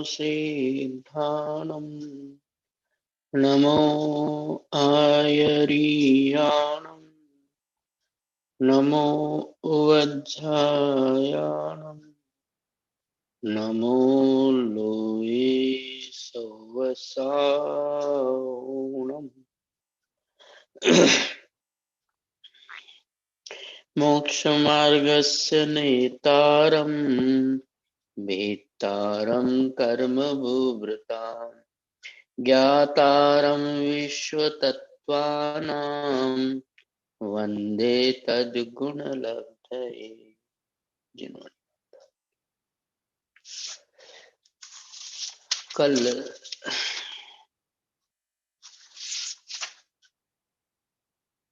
सिद्धानम् नमो आयरीयाणम् नमो उवज्झायाणम् नमो लोये सवसानम् मोक्षमार्गस्य नेतारम् भेत्तारं कर्मभूभृताम् ज्ञातारं विश्वतत्त्वानां वन्दे तद्गुणलब्धये। जिन्होंने कल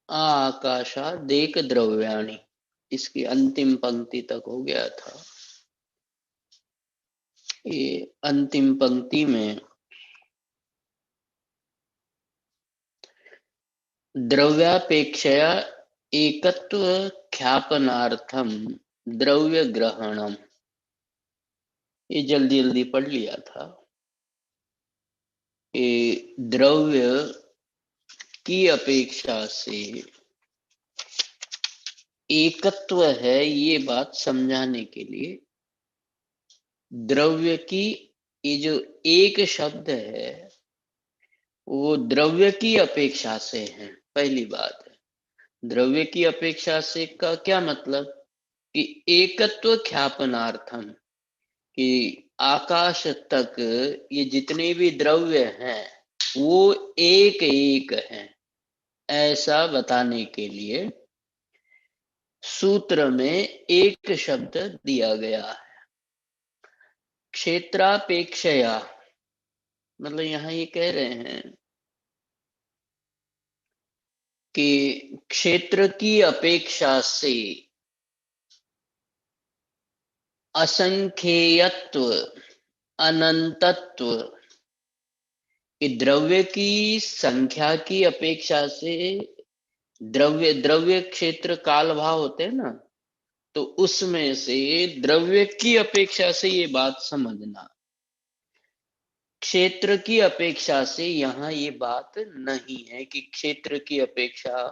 आकाशादेक द्रव्याणि इसकी अंतिम पंक्ति तक हो गया था। ये अंतिम पंक्ति में द्रव्यापेक्षया एकत्व ख्यापनार्थम द्रव्य ग्रहणम, ये जल्दी जल्दी पढ़ लिया था। ये द्रव्य की अपेक्षा से एकत्व है, ये बात समझाने के लिए द्रव्य की ये जो एक शब्द है वो द्रव्य की अपेक्षा से है। पहली बात है, द्रव्य की अपेक्षा से का क्या मतलब कि एकत्व ख्यापनार्थम, कि आकाश तक ये जितने भी द्रव्य हैं वो एक एक हैं, ऐसा बताने के लिए सूत्र में एक शब्द दिया गया है। क्षेत्रापेक्षया मतलब यहां ये कह रहे हैं कि क्षेत्र की अपेक्षा से असंख्येयत्व अनंतत्व, कि द्रव्य की संख्या की अपेक्षा से द्रव्य द्रव्य क्षेत्र काल भाव होते हैं ना, तो उसमें से द्रव्य की अपेक्षा से ये बात समझना, क्षेत्र की अपेक्षा से यहाँ ये बात नहीं है कि क्षेत्र की अपेक्षा,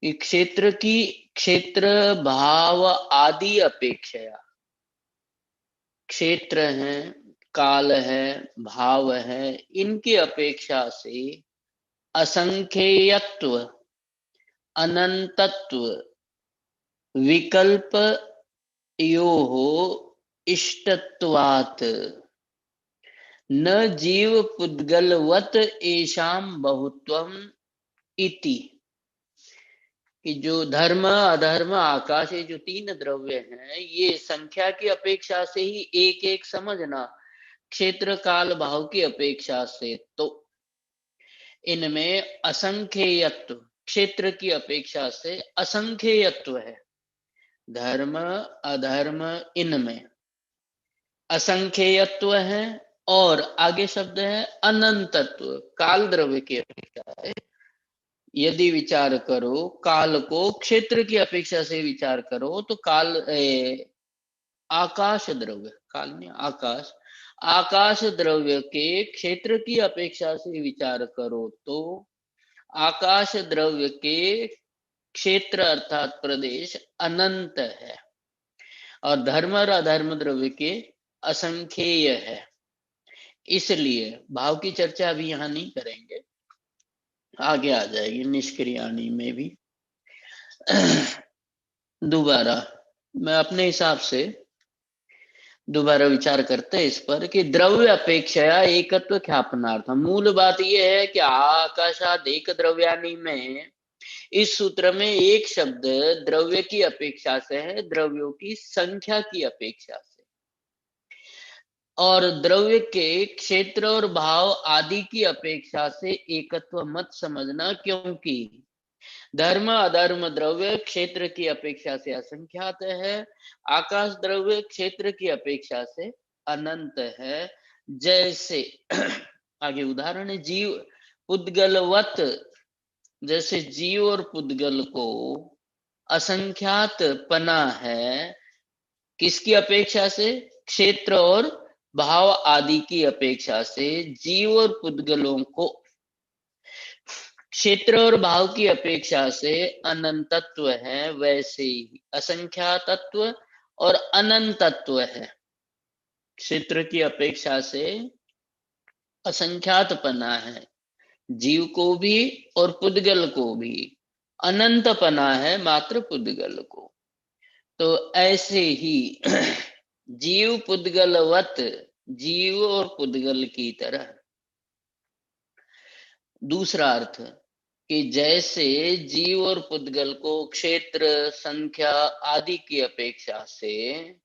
क्षेत्र की क्षेत्र भाव आदि अपेक्षा, क्षेत्र है, काल है, भाव है, इनकी अपेक्षा से असंख्येयत्व अनंतत्व विकल्प योः इष्टत्वात् न जीव पुद्गलवत् एषां बहुत्वम् इति, कि जो धर्म अधर्म आकाश, ये जो तीन द्रव्य हैं ये संख्या की अपेक्षा से ही एक एक समझना, क्षेत्र काल भाव की अपेक्षा से तो इनमें असंख्येयत्व, क्षेत्र की अपेक्षा से असंख्येयत्व है, धर्म अधर्म इनमें असंख्येयत्व है, और आगे शब्द है अनंतत्व, काल द्रव्य की अपेक्षा है। यदि विचार करो काल को क्षेत्र की अपेक्षा से विचार करो तो काल आकाश द्रव्य, काल में आकाश, आकाश द्रव्य के क्षेत्र की अपेक्षा से विचार करो तो आकाश द्रव्य के क्षेत्र अर्थात प्रदेश अनंत है, और धर्म और अधर्म द्रव्य के असंख्येय है। इसलिए भाव की चर्चा अभी यहाँ नहीं करेंगे, आगे आ जाएगी निष्क्रियाणी में भी। दोबारा मैं अपने हिसाब से दोबारा विचार करते हैं इस पर कि द्रव्य अपेक्षया एकत्व ख्यापनार्थ, मूल बात यह है कि आकाशादेक द्रव्यानि में इस सूत्र में एक शब्द द्रव्य की अपेक्षा से है, द्रव्यों की संख्या की अपेक्षा से, और द्रव्य के क्षेत्र और भाव आदि की अपेक्षा से एकत्व मत समझना, क्योंकि धर्म अधर्म द्रव्य क्षेत्र की अपेक्षा से असंख्यात है, आकाश द्रव्य क्षेत्र की अपेक्षा से अनंत है। जैसे आगे उदाहरण है, जीव पुद्गलवत, जैसे जीव और पुद्गल को असंख्यात पना है, किसकी अपेक्षा से, क्षेत्र और भाव आदि की अपेक्षा से जीव और पुद्गलों को क्षेत्र और भाव की अपेक्षा से अनंतत्व है, वैसे ही असंख्यातत्व और अनंतत्व है। क्षेत्र की अपेक्षा से असंख्यातपना है जीव को भी और पुद्गल को भी, अनंतपना है मात्र पुद्गल को। तो ऐसे ही जीव पुद्गलवत, जीव और पुद्गल की तरह। दूसरा अर्थ कि जैसे जीव और पुद्गल को क्षेत्र, संख्या आदि की अपेक्षा से,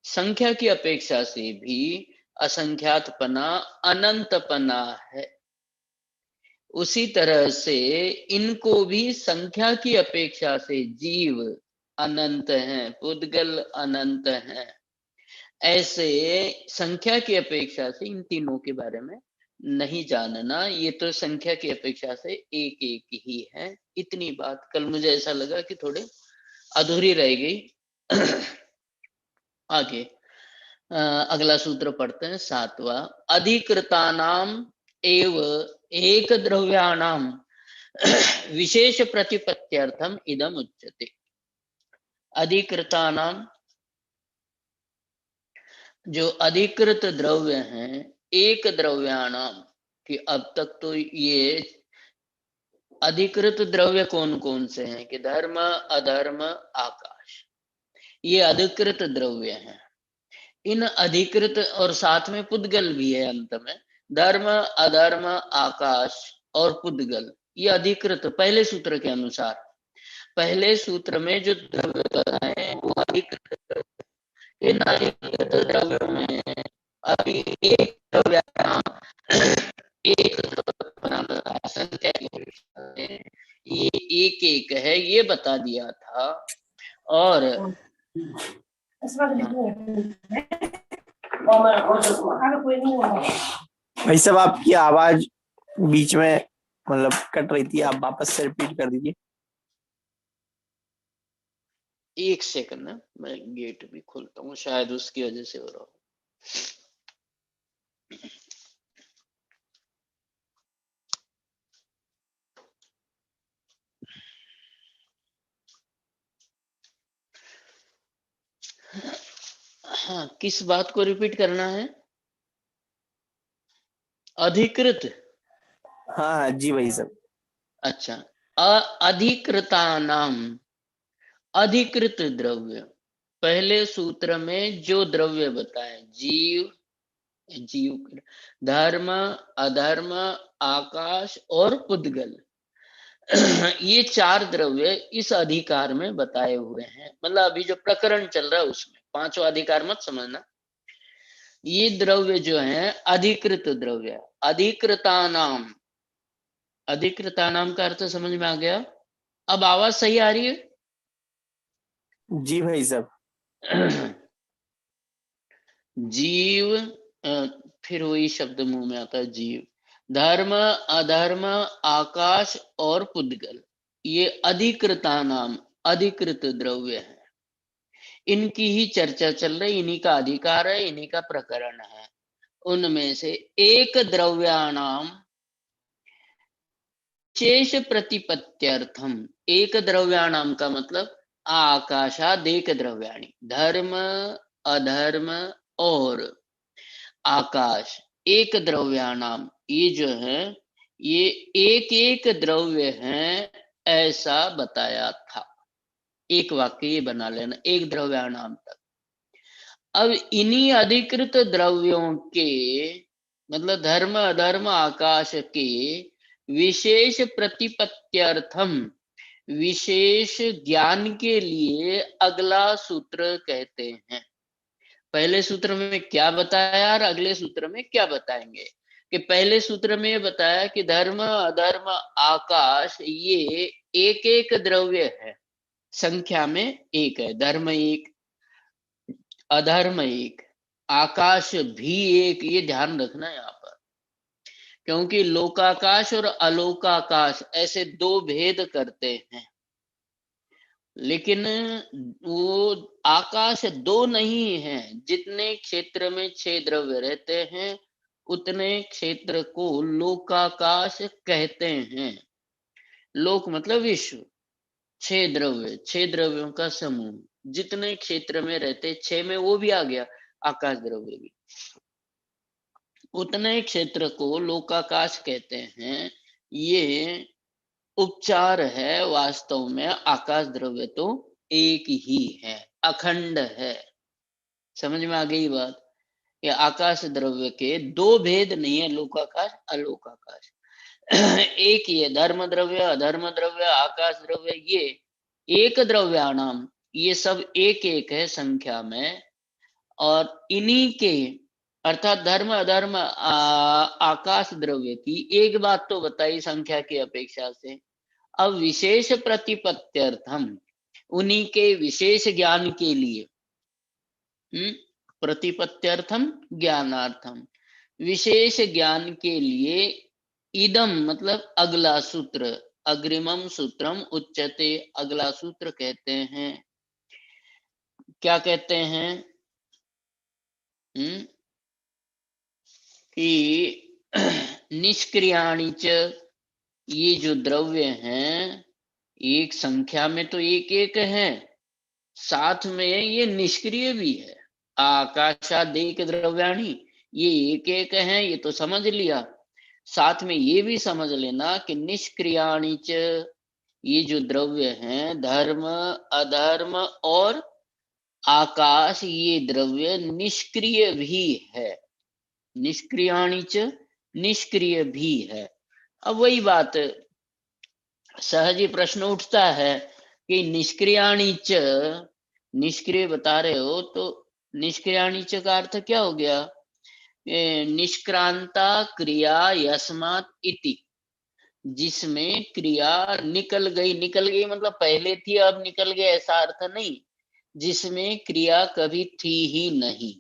संख्या की अपेक्षा से भी असंख्यातपना, अनंतपना है, उसी तरह से इनको भी संख्या की अपेक्षा से जीव अनंत हैं, पुद्गल अनंत हैं। ऐसे संख्या की अपेक्षा से इन तीनों के बारे में नहीं जानना, ये तो संख्या की अपेक्षा से एक एक ही है। इतनी बात कल मुझे ऐसा लगा कि थोड़े अधूरी रह गई। आगे अगला सूत्र पढ़ते हैं, 7वां। अधिकृतानाम एव एक द्रव्याणाम विशेष प्रतिपत्त्यर्थम इदम उच्यते। अधिकृतानाम, जो अधिकृत द्रव्य हैं, एक द्रव्याणाम, कि अब तक तो ये अधिकृत द्रव्य कौन कौन से हैं कि धर्म, अधर्म, आकाश, ये अधिकृत द्रव्य हैं। इन अधिकृत और साथ में पुद्गल भी है अंत में, धर्म, अधर्म, आकाश और पुद्गल, ये अधिकृत पहले सूत्र के अनुसार। पहले सूत्र में जो द्रव्य बताए वो अधिकृत, इन अधिकृत द्रव्यों में अभी एक द्रव्य एक संख्या ये एक एक है, ये बता दिया था। और भाई साहब आपकी आवाज बीच में मतलब कट रही थी, आप वापस से रिपीट कर दीजिए। एक सेकंड ना, मैं गेट भी खोलता हूँ, शायद उसकी वजह से हो रहा हो। हाँ, किस बात को रिपीट करना है? अधिकृत। हाँ जी भाई साहब। अच्छा, अधिकृतानाम, अधिकृत द्रव्य। पहले सूत्र में जो द्रव्य बताए, जीव, जीव, धर्म, अधर्म, आकाश और पुद्गल, ये चार द्रव्य इस अधिकार में बताए हुए हैं। मतलब अभी जो प्रकरण चल रहा है उसमें, पांचवा अधिकार मत समझना। ये द्रव्य जो है अधिकृत द्रव्य, अधिकृतानाम, अधिकृतानाम का अर्थ समझ में आ गया? अब आवाज सही आ रही है? जी भाई साहब। जीव, फिर वही शब्द मुंह में आता है, जीव, धर्म, अधर्म, आकाश और पुद्गल, ये अधिकृतानाम, अधिकृत द्रव्य है। इनकी ही चर्चा चल रही, इन्हीं का अधिकार है, इन्हीं का प्रकरण है। उनमें से एक द्रव्याणाम शेष प्रतिपत्त्यर्थम, एक द्रव्याणाम का मतलब आकाशादेक द्रव्याणि, धर्म, अधर्म और आकाश, एक द्रव्याणाम, ये जो है ये एक एक द्रव्य है, ऐसा बताया था। एक वाक्य ये बना लेना, एक द्रव्याणाम तक। अब इन्हीं अधिकृत द्रव्यों के, मतलब धर्म, अधर्म, आकाश के विशेष प्रतिपत्त्यर्थम, विशेष ज्ञान के लिए अगला सूत्र कहते हैं। पहले सूत्र में क्या बताया और अगले सूत्र में क्या बताएंगे? कि पहले सूत्र में ये बताया कि धर्म, अधर्म, आकाश ये एक एक द्रव्य है, संख्या में एक है। धर्म एक, अधर्म एक, आकाश भी एक, ये ध्यान रखना यहाँ पर, क्योंकि लोकाकाश और अलोकाकाश ऐसे दो भेद करते हैं। लेकिन वो आकाश दो नहीं है। जितने क्षेत्र में 6 द्रव्य रहते हैं उतने क्षेत्र को लोकाकाश कहते हैं। लोक मतलब विश्व, 6 द्रव्यों का समूह जितने क्षेत्र में रहते, 6 में वो भी आ गया आकाश द्रव्य भी, उतने क्षेत्र को लोकाकाश कहते हैं। ये उपचार है, वास्तव में आकाश द्रव्य तो एक ही है, अखंड है। समझ में आ गई बात? ये आकाश द्रव्य के दो भेद नहीं है, लोकाकाश अलोकाकाश। एक ही है, धर्म द्रव्य अधर्म द्रव्य आकाश द्रव्य, ये एक द्रव्याणाम, ये सब एक एक है संख्या में। और इन्हीं के अर्थात धर्म अधर्म आकाश द्रव्य की एक बात तो बताई संख्या की अपेक्षा से। अब विशेष प्रतिपत्त्यर्थम, उन्हीं के विशेष ज्ञान के लिए, प्रतिपत्त्यर्थम ज्ञानार्थम, विशेष ज्ञान के लिए, इदम मतलब अगला सूत्र, अग्रिमम सूत्रम उच्यते, अगला सूत्र कहते हैं। क्या कहते हैं? कि निष्क्रियाणि च, ये जो द्रव्य हैं एक संख्या में तो एक एक है, साथ में ये निष्क्रिय भी है। आकाशादेक द्रव्याणि, ये एक एक है, ये तो समझ लिया। साथ में ये भी समझ लेना कि निष्क्रियाणि च, ये जो द्रव्य हैं धर्म अधर्म और आकाश, ये द्रव्य निष्क्रिय भी है। निष्क्रियाणि च, निष्क्रिय भी है। अब वही बात सहज ही प्रश्न उठता है कि निष्क्रियाणि च, निष्क्रिय बता रहे हो तो निष्क्रियाणि च का अर्थ क्या हो गया? निष्क्रांता क्रिया यस्मात् इति, जिसमें क्रिया निकल गई मतलब पहले थी अब निकल गई, ऐसा अर्थ नहीं। जिसमें क्रिया कभी थी ही नहीं,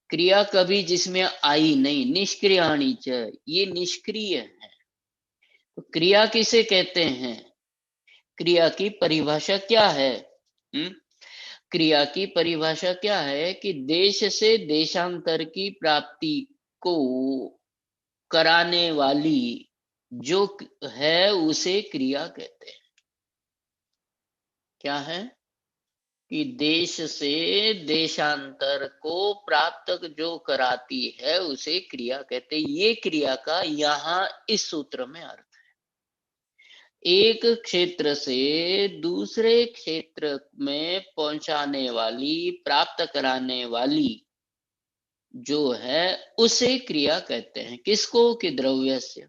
क्रिया कभी जिसमें आई नहीं, निष्क्रियाणि च, ये निष्क्रिय है। तो क्रिया किसे कहते हैं? क्रिया की परिभाषा क्या है? क्रिया की परिभाषा क्या है कि देश से देशांतर की प्राप्ति को कराने वाली जो है उसे क्रिया कहते हैं। क्या है? कि देश से देशांतर को प्राप्त जो कराती है उसे क्रिया कहते हैं। ये क्रिया का यहाँ इस सूत्र में अर्थ है। एक क्षेत्र से दूसरे क्षेत्र में पहुंचाने वाली, प्राप्त कराने वाली जो है उसे क्रिया कहते हैं। किसको? कि द्रव्य से,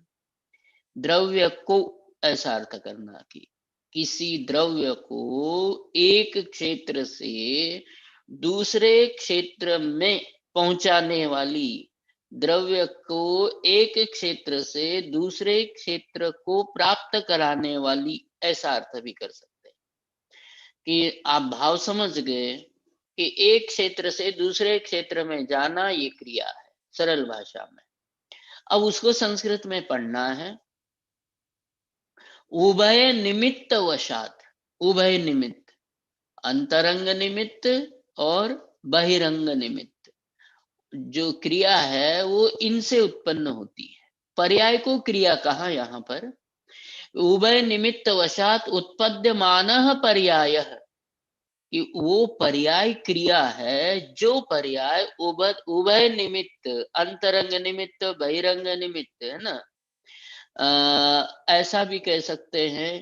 द्रव्य को, ऐसा अर्थ करना कि किसी द्रव्य को एक क्षेत्र से दूसरे क्षेत्र में पहुंचाने वाली, द्रव्य को एक क्षेत्र से दूसरे क्षेत्र को प्राप्त कराने वाली, ऐसा अर्थ भी कर सकते हैं। कि आप भाव समझ गए कि एक क्षेत्र से दूसरे क्षेत्र में जाना ये क्रिया है सरल भाषा में। अब उसको संस्कृत में पढ़ना है। उभय निमित्त वशात, उभय निमित्त, अंतरंग निमित्त और बहिरंग निमित्त, जो क्रिया है वो इनसे उत्पन्न होती है। पर्याय को क्रिया कहा यहाँ पर। उभय निमित्त वशात उत्पद्यमानः पर्यायः, कि वो पर्याय क्रिया है जो पर्याय उभय निमित्त, अंतरंग निमित्त बहिरंग निमित्त, है ना। ऐसा भी कह सकते हैं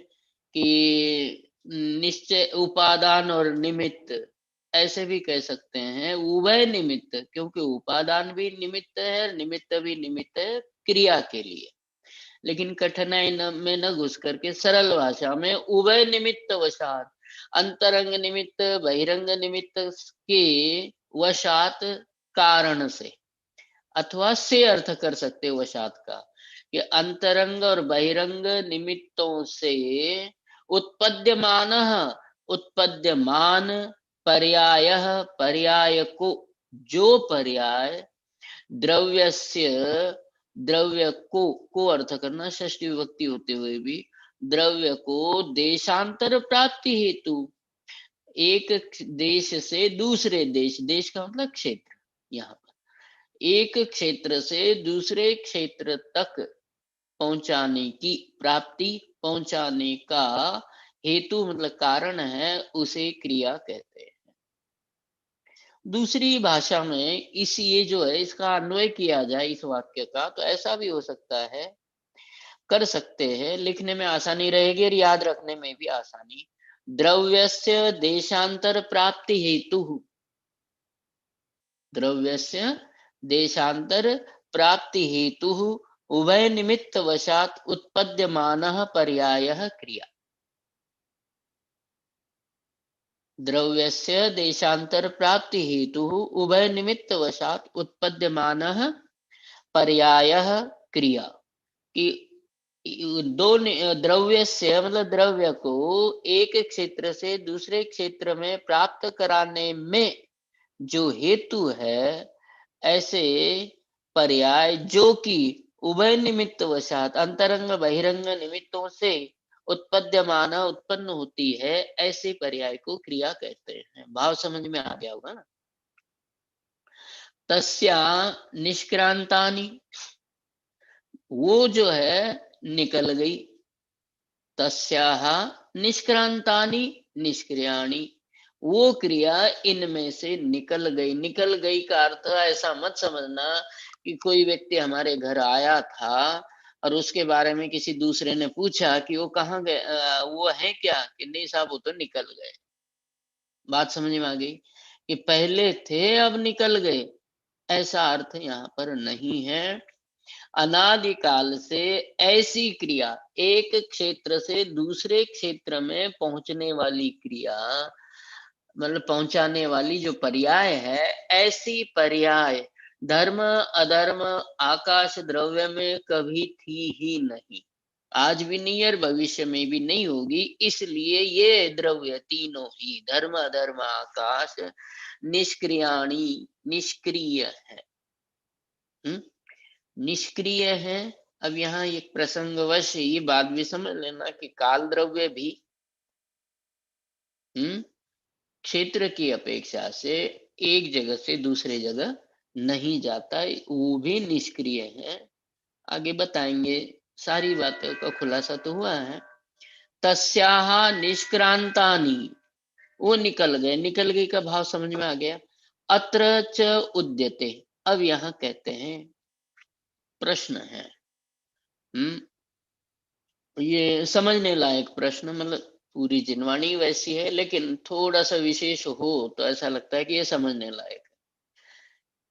कि निश्चय उपादान और निमित्त, ऐसे भी कह सकते हैं। उभय निमित्त, क्योंकि उपादान भी निमित्त है, निमित्त भी निमित्त है क्रिया के लिए। लेकिन कठिनाई में न घुस करके सरल भाषा में उभय निमित्त वशात, अंतरंग निमित्त बहिरंग निमित्त के वशात, कारण से, अथवा से अर्थ कर सकते वशात का, कि अंतरंग और बहिरंग निमित्तों से उत्पद्यमान, उत्पद्यमान पर्याय, पर्याय को, जो पर्याय द्रव्यस्य, द्रव्य को अर्थ करना षष्ठी विभक्ति होते हुए भी, द्रव्य को देशांतर प्राप्ति हेतु एक देश से दूसरे देश, देश का मतलब क्षेत्र, यहाँ पर एक क्षेत्र से दूसरे क्षेत्र तक पहुंचाने की प्राप्ति, पहुंचाने का हेतु मतलब कारण है, उसे क्रिया कहते हैं। दूसरी भाषा में इस ये जो है इसका अन्वय किया जाए इस वाक्य का, तो ऐसा भी हो सकता है, कर सकते हैं, लिखने में आसानी रहेगी और याद रखने में भी आसानी। द्रव्यस्य देशांतर प्राप्ति हेतु, द्रव्यस्य देशांतर प्राप्ति हेतु उभय निमित्त वशात उत्पद्यमानः पर्यायः क्रिया। द्रव्यस्य देशांतर प्राप्ति हेतु उभय निमित्त वशात उत्पद्यमानः पर्यायः क्रिया। कि दो द्रव्य से मतलब द्रव्य को एक क्षेत्र से दूसरे क्षेत्र में प्राप्त कराने में जो हेतु है, ऐसे पर्याय जो कि उभय निमित्त वशात अंतरंग बहिरंग निमित्तों से उत्पद्यमान उत्पन्न होती है, ऐसे पर्याय को क्रिया कहते हैं। भाव समझ में आ गया होगा ना। तस्या निष्क्रांतानि, वो जो है निकल गई, तस्याः निष्क्रांतानि निष्क्रियाणि, वो क्रिया इनमें से निकल गई। निकल गई का अर्थ ऐसा मत समझना कि कोई व्यक्ति हमारे घर आया था और उसके बारे में किसी दूसरे ने पूछा कि वो कहाँ गए, वो है क्या, कि नहीं साहब वो तो निकल गए। बात समझ में आ गई कि पहले थे अब निकल गए, ऐसा अर्थ यहाँ पर नहीं है। अनादिकाल से ऐसी क्रिया, एक क्षेत्र से दूसरे क्षेत्र में पहुंचने वाली क्रिया, मतलब पहुंचाने वाली जो पर्याय है, ऐसी पर्याय धर्म अधर्म आकाश द्रव्य में कभी थी ही नहीं, आज भी नहीं और भविष्य में भी नहीं होगी। इसलिए ये द्रव्य तीनों ही धर्म अधर्म आकाश निष्क्रियाणी, निष्क्रिय है, निष्क्रिय है। अब यहाँ एक प्रसंगवश ये बात भी समझ लेना कि काल द्रव्य भी क्षेत्र की अपेक्षा से एक जगह से दूसरे जगह नहीं जाता, वो भी निष्क्रिय है। आगे बताएंगे, सारी बातों का खुलासा तो हुआ है। तस्याहा निष्क्रांतानि, वो निकल गए, निकल गई का भाव समझ में आ गया। अत्र च उद्यते, अब यहाँ कहते हैं प्रश्न है, ये समझने लायक प्रश्न, मतलब पूरी जिनवाणी वैसी है लेकिन थोड़ा सा विशेष हो तो ऐसा लगता है कि ये समझने लायक है।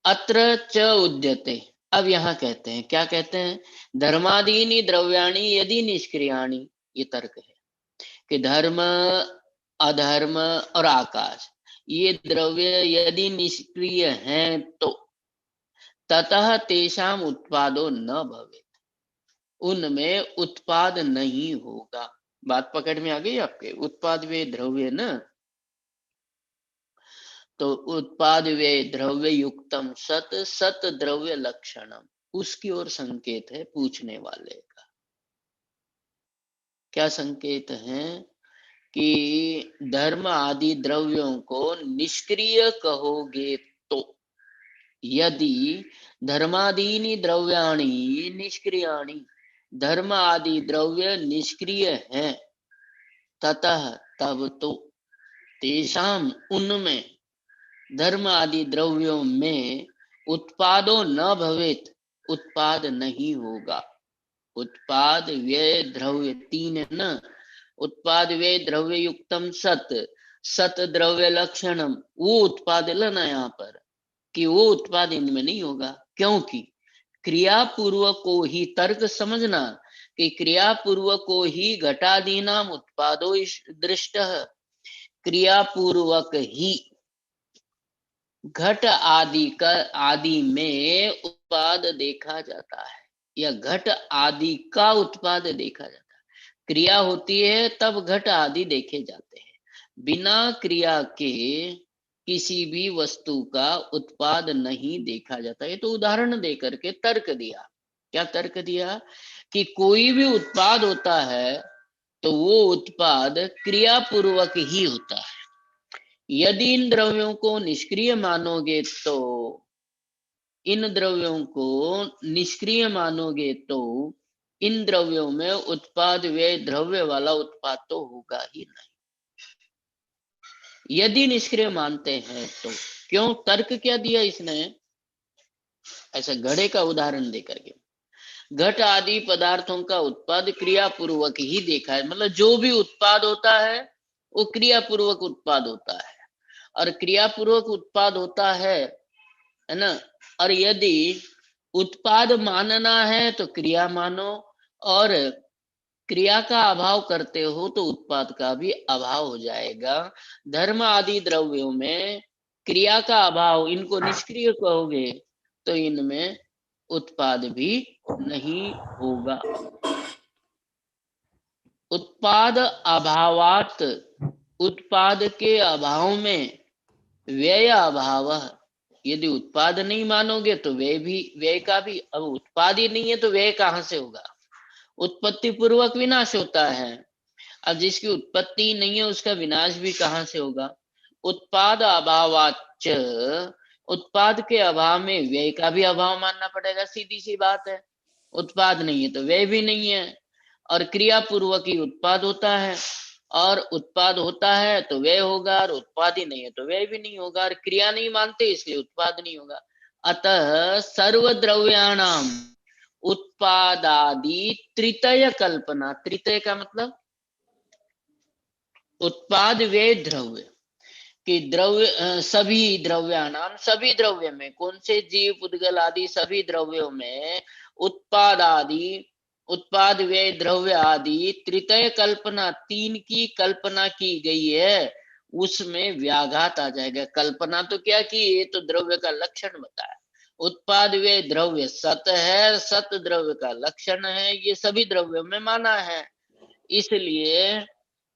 अत्र च उद्यते, अब यहाँ कहते हैं, क्या कहते हैं, धर्मादीनि द्रव्याणि यदि निष्क्रियाणि, ये तर्क है कि धर्म अधर्म और आकाश ये द्रव्य यदि निष्क्रिय हैं तो ततः तेषाम उत्पादो न भवे, उनमें उत्पाद नहीं होगा। बात पकड़ में आ गई आपके, उत्पाद वे द्रव्य न, तो उत्पाद वे द्रव्य युक्तम सत, सत द्रव्य लक्षणम, उसकी ओर संकेत है पूछने वाले का। क्या संकेत है कि धर्म आदि द्रव्यों को निष्क्रिय कहोगे तो, यदि धर्मादीनि द्रव्याणि निष्क्रियाणि, धर्म आदि द्रव्य निष्क्रिय हैं, ततः तब तो तेषाम उनमें, धर्म आदि द्रव्यों में उत्पादो न भवेत, उत्पाद नहीं होगा। उत्पाद व्यय द्रव्य तीन न, उत्पाद व्यय द्रव्य युक्तम सत, सत द्रव्य लक्षणम, वो उत्पाद लेना यहाँ पर कि वो उत्पाद इनमें नहीं होगा, क्योंकि क्रिया पूर्वक को ही, तर्क समझना कि क्रिया पूर्वक को ही घटादीनाम उत्पादो दृष्ट, क्रिया पूर्वक ही घट आदि का, आदि में उत्पाद देखा जाता है, या घट आदि का उत्पाद देखा जाता है। क्रिया होती है तब घट आदि देखे जाते हैं, बिना क्रिया के किसी भी वस्तु का उत्पाद नहीं देखा जाता। ये तो उदाहरण दे करके तर्क दिया। क्या तर्क दिया कि कोई भी उत्पाद होता है तो वो उत्पाद क्रियापूर्वक ही होता है। यदि इन द्रव्यों को निष्क्रिय मानोगे तो इन द्रव्यों को निष्क्रिय मानोगे तो इन द्रव्यों में उत्पाद व्यय द्रव्य वाला उत्पाद तो होगा ही नहीं। यदि निष्क्रिय मानते हैं तो क्यों, तर्क क्या दिया इसने, ऐसा घड़े का उदाहरण देकर के, घट आदि पदार्थों का उत्पाद क्रिया पूर्वक ही देखा है, मतलब जो भी उत्पाद होता है वो क्रिया पूर्वक उत्पाद होता है, और क्रिया पूर्वक उत्पाद होता है ना। और यदि उत्पाद मानना है तो क्रिया मानो, और क्रिया का अभाव करते हो तो उत्पाद का भी अभाव हो जाएगा। धर्म आदि द्रव्यों में क्रिया का अभाव, इनको निष्क्रिय कहोगे तो इनमें उत्पाद भी नहीं होगा। उत्पाद अभावात, उत्पाद के अभाव में व्यय अभाव, यदि उत्पाद नहीं मानोगे तो व्यय का भी, अब उत्पाद ही नहीं है तो व्यय कहां से होगा। उत्पत्ति पूर्वक विनाश होता है, अब जिसकी उत्पत्ति नहीं है उसका विनाश भी कहां से होगा। उत्पाद अभावाच, उत्पाद के अभाव में व्यय का भी अभाव मानना पड़ेगा, सीधी सी बात है। उत्पाद नहीं है तो व्यय भी नहीं है, और क्रिया पूर्वक ही उत्पाद होता है, और उत्पाद होता है तो व्यय होगा, और उत्पाद ही नहीं है तो व्यय भी नहीं होगा, और क्रिया नहीं मानते इसलिए उत्पाद नहीं होगा। अतः सर्वद्रव्याणाम उत्पादादि तृतीय कल्पना, तृतीय का मतलब उत्पाद व्यय द्रव्य, कि द्रव्य सभी द्रव्यानाम, सभी द्रव्य में, कौन से जीव पुद्गल आदि सभी द्रव्यों में उत्पाद आदि, उत्पाद व्यय द्रव्य आदि तृतीय कल्पना, तीन की कल्पना की गई है, उसमें व्याघात आ जाएगा। कल्पना तो क्या की, ये तो द्रव्य का लक्षण बताया। उत्पाद व्यय द्रव्य सत है, सत द्रव्य का लक्षण है, ये सभी द्रव्यों में माना है, इसलिए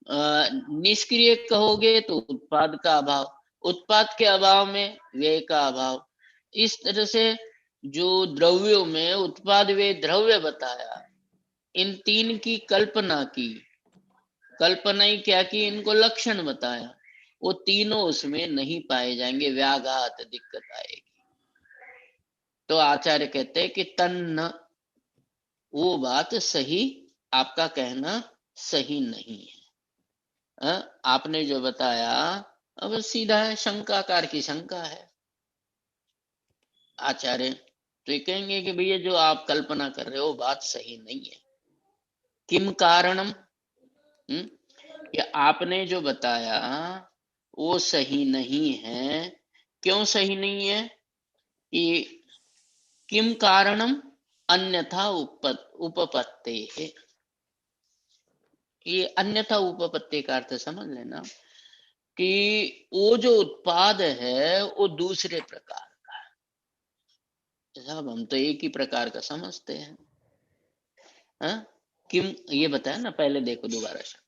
निष्क्रिय कहोगे तो उत्पाद का अभाव, उत्पाद के अभाव में व्यय का अभाव। इस तरह से जो द्रव्यों में उत्पाद व्यय द्रव्य बताया, इन तीन की कल्पना की, कल्पना ही क्या की, इनको लक्षण बताया, वो तीनों उसमें नहीं पाए जाएंगे, व्याघात, दिक्कत आएगी। तो आचार्य कहते हैं कि तन्न, वो बात सही, आपका कहना सही नहीं है। आपने जो बताया अब सीधा है, शंकाकार की शंका है। आचार्य तो ये कहेंगे कि भैया जो आप कल्पना कर रहे हो बात सही नहीं है। किम कारणम, कि आपने जो बताया वो सही नहीं है। क्यों सही नहीं है, कि किम कारणम अन्यथा उपपत्ते है। ये अन्यथा उपपत्ति का अर्थ समझ लेना, कि वो जो उत्पाद है वो दूसरे प्रकार का है। साहब हम तो एक ही प्रकार का समझते हैं। किम ये बताया ना पहले, देखो दोबारा शब्द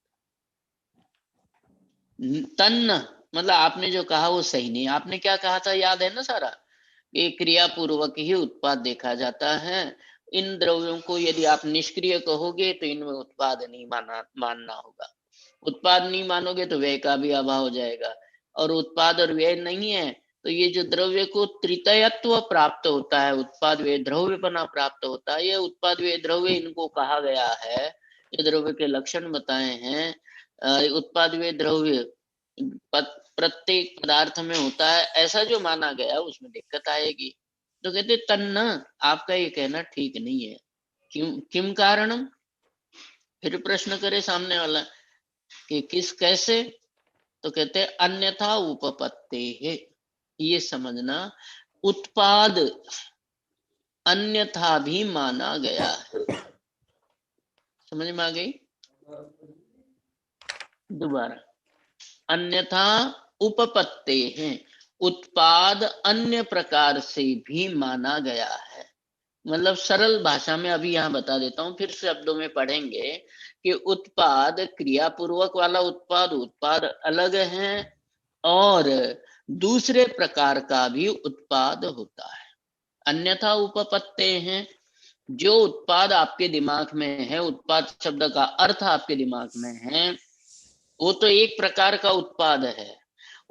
तन्न, मतलब आपने जो कहा वो सही नहीं। आपने क्या कहा था, याद है ना सारा, ये क्रिया पूर्वक ही उत्पाद देखा जाता है। इन द्रव्यों को यदि आप निष्क्रिय कहोगे तो इनमें उत्पाद नहीं मानना होगा। उत्पाद नहीं मानोगे तो व्यय का भी अभाव हो जाएगा, और उत्पाद और व्यय नहीं है तो ये जो द्रव्य को तृतीयत्व प्राप्त होता है, उत्पाद व्यय द्रव्यपना प्राप्त होता है, ये उत्पाद व्यय द्रव्य इनको कहा गया है, ये द्रव्य के लक्षण बताए हैं। उत्पाद व्यय द्रव्य प्रत्येक पदार्थ में होता है, ऐसा जो माना गया उसमें दिक्कत आएगी। तो कहते तन्न, आपका ये कहना ठीक नहीं है। क्यों, किम कारणम, फिर प्रश्न करे सामने वाला कि किस कैसे, तो कहते अन्यथा उपपत्ति है। ये समझना, उत्पाद अन्यथा भी माना गया है। समझ में आ गई, दोबारा, अन्यथा उपपत्ति है, उत्पाद अन्य प्रकार से भी माना गया है। मतलब सरल भाषा में अभी यहाँ बता देता हूँ, फिर शब्दों में पढ़ेंगे कि उत्पाद क्रिया पूर्वक वाला उत्पाद, उत्पाद अलग है, और दूसरे प्रकार का भी उत्पाद होता है। अन्यथा उपपत्ति हैं, जो उत्पाद आपके दिमाग में है, उत्पाद शब्द का अर्थ आपके दिमाग में है, वो तो एक प्रकार का उत्पाद है।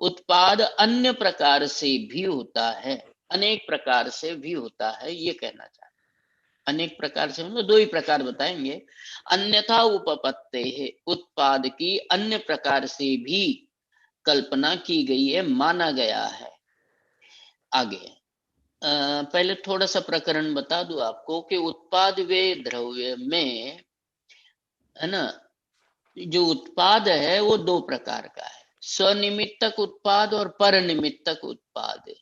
उत्पाद अन्य प्रकार से भी होता है, अनेक प्रकार से भी होता है, ये कहना चाहते। अनेक प्रकार से मतलब दो ही प्रकार बताएंगे। अन्यथा उपपत्ते है, उत्पाद की अन्य प्रकार से भी कल्पना की गई है, माना गया है। आगे पहले थोड़ा सा प्रकरण बता दूं आपको कि उत्पाद वे द्रव्य में, है ना, जो उत्पाद है वो दो प्रकार का है, स्वनिमित्तक उत्पाद और परनिमित्तक उत्पाद।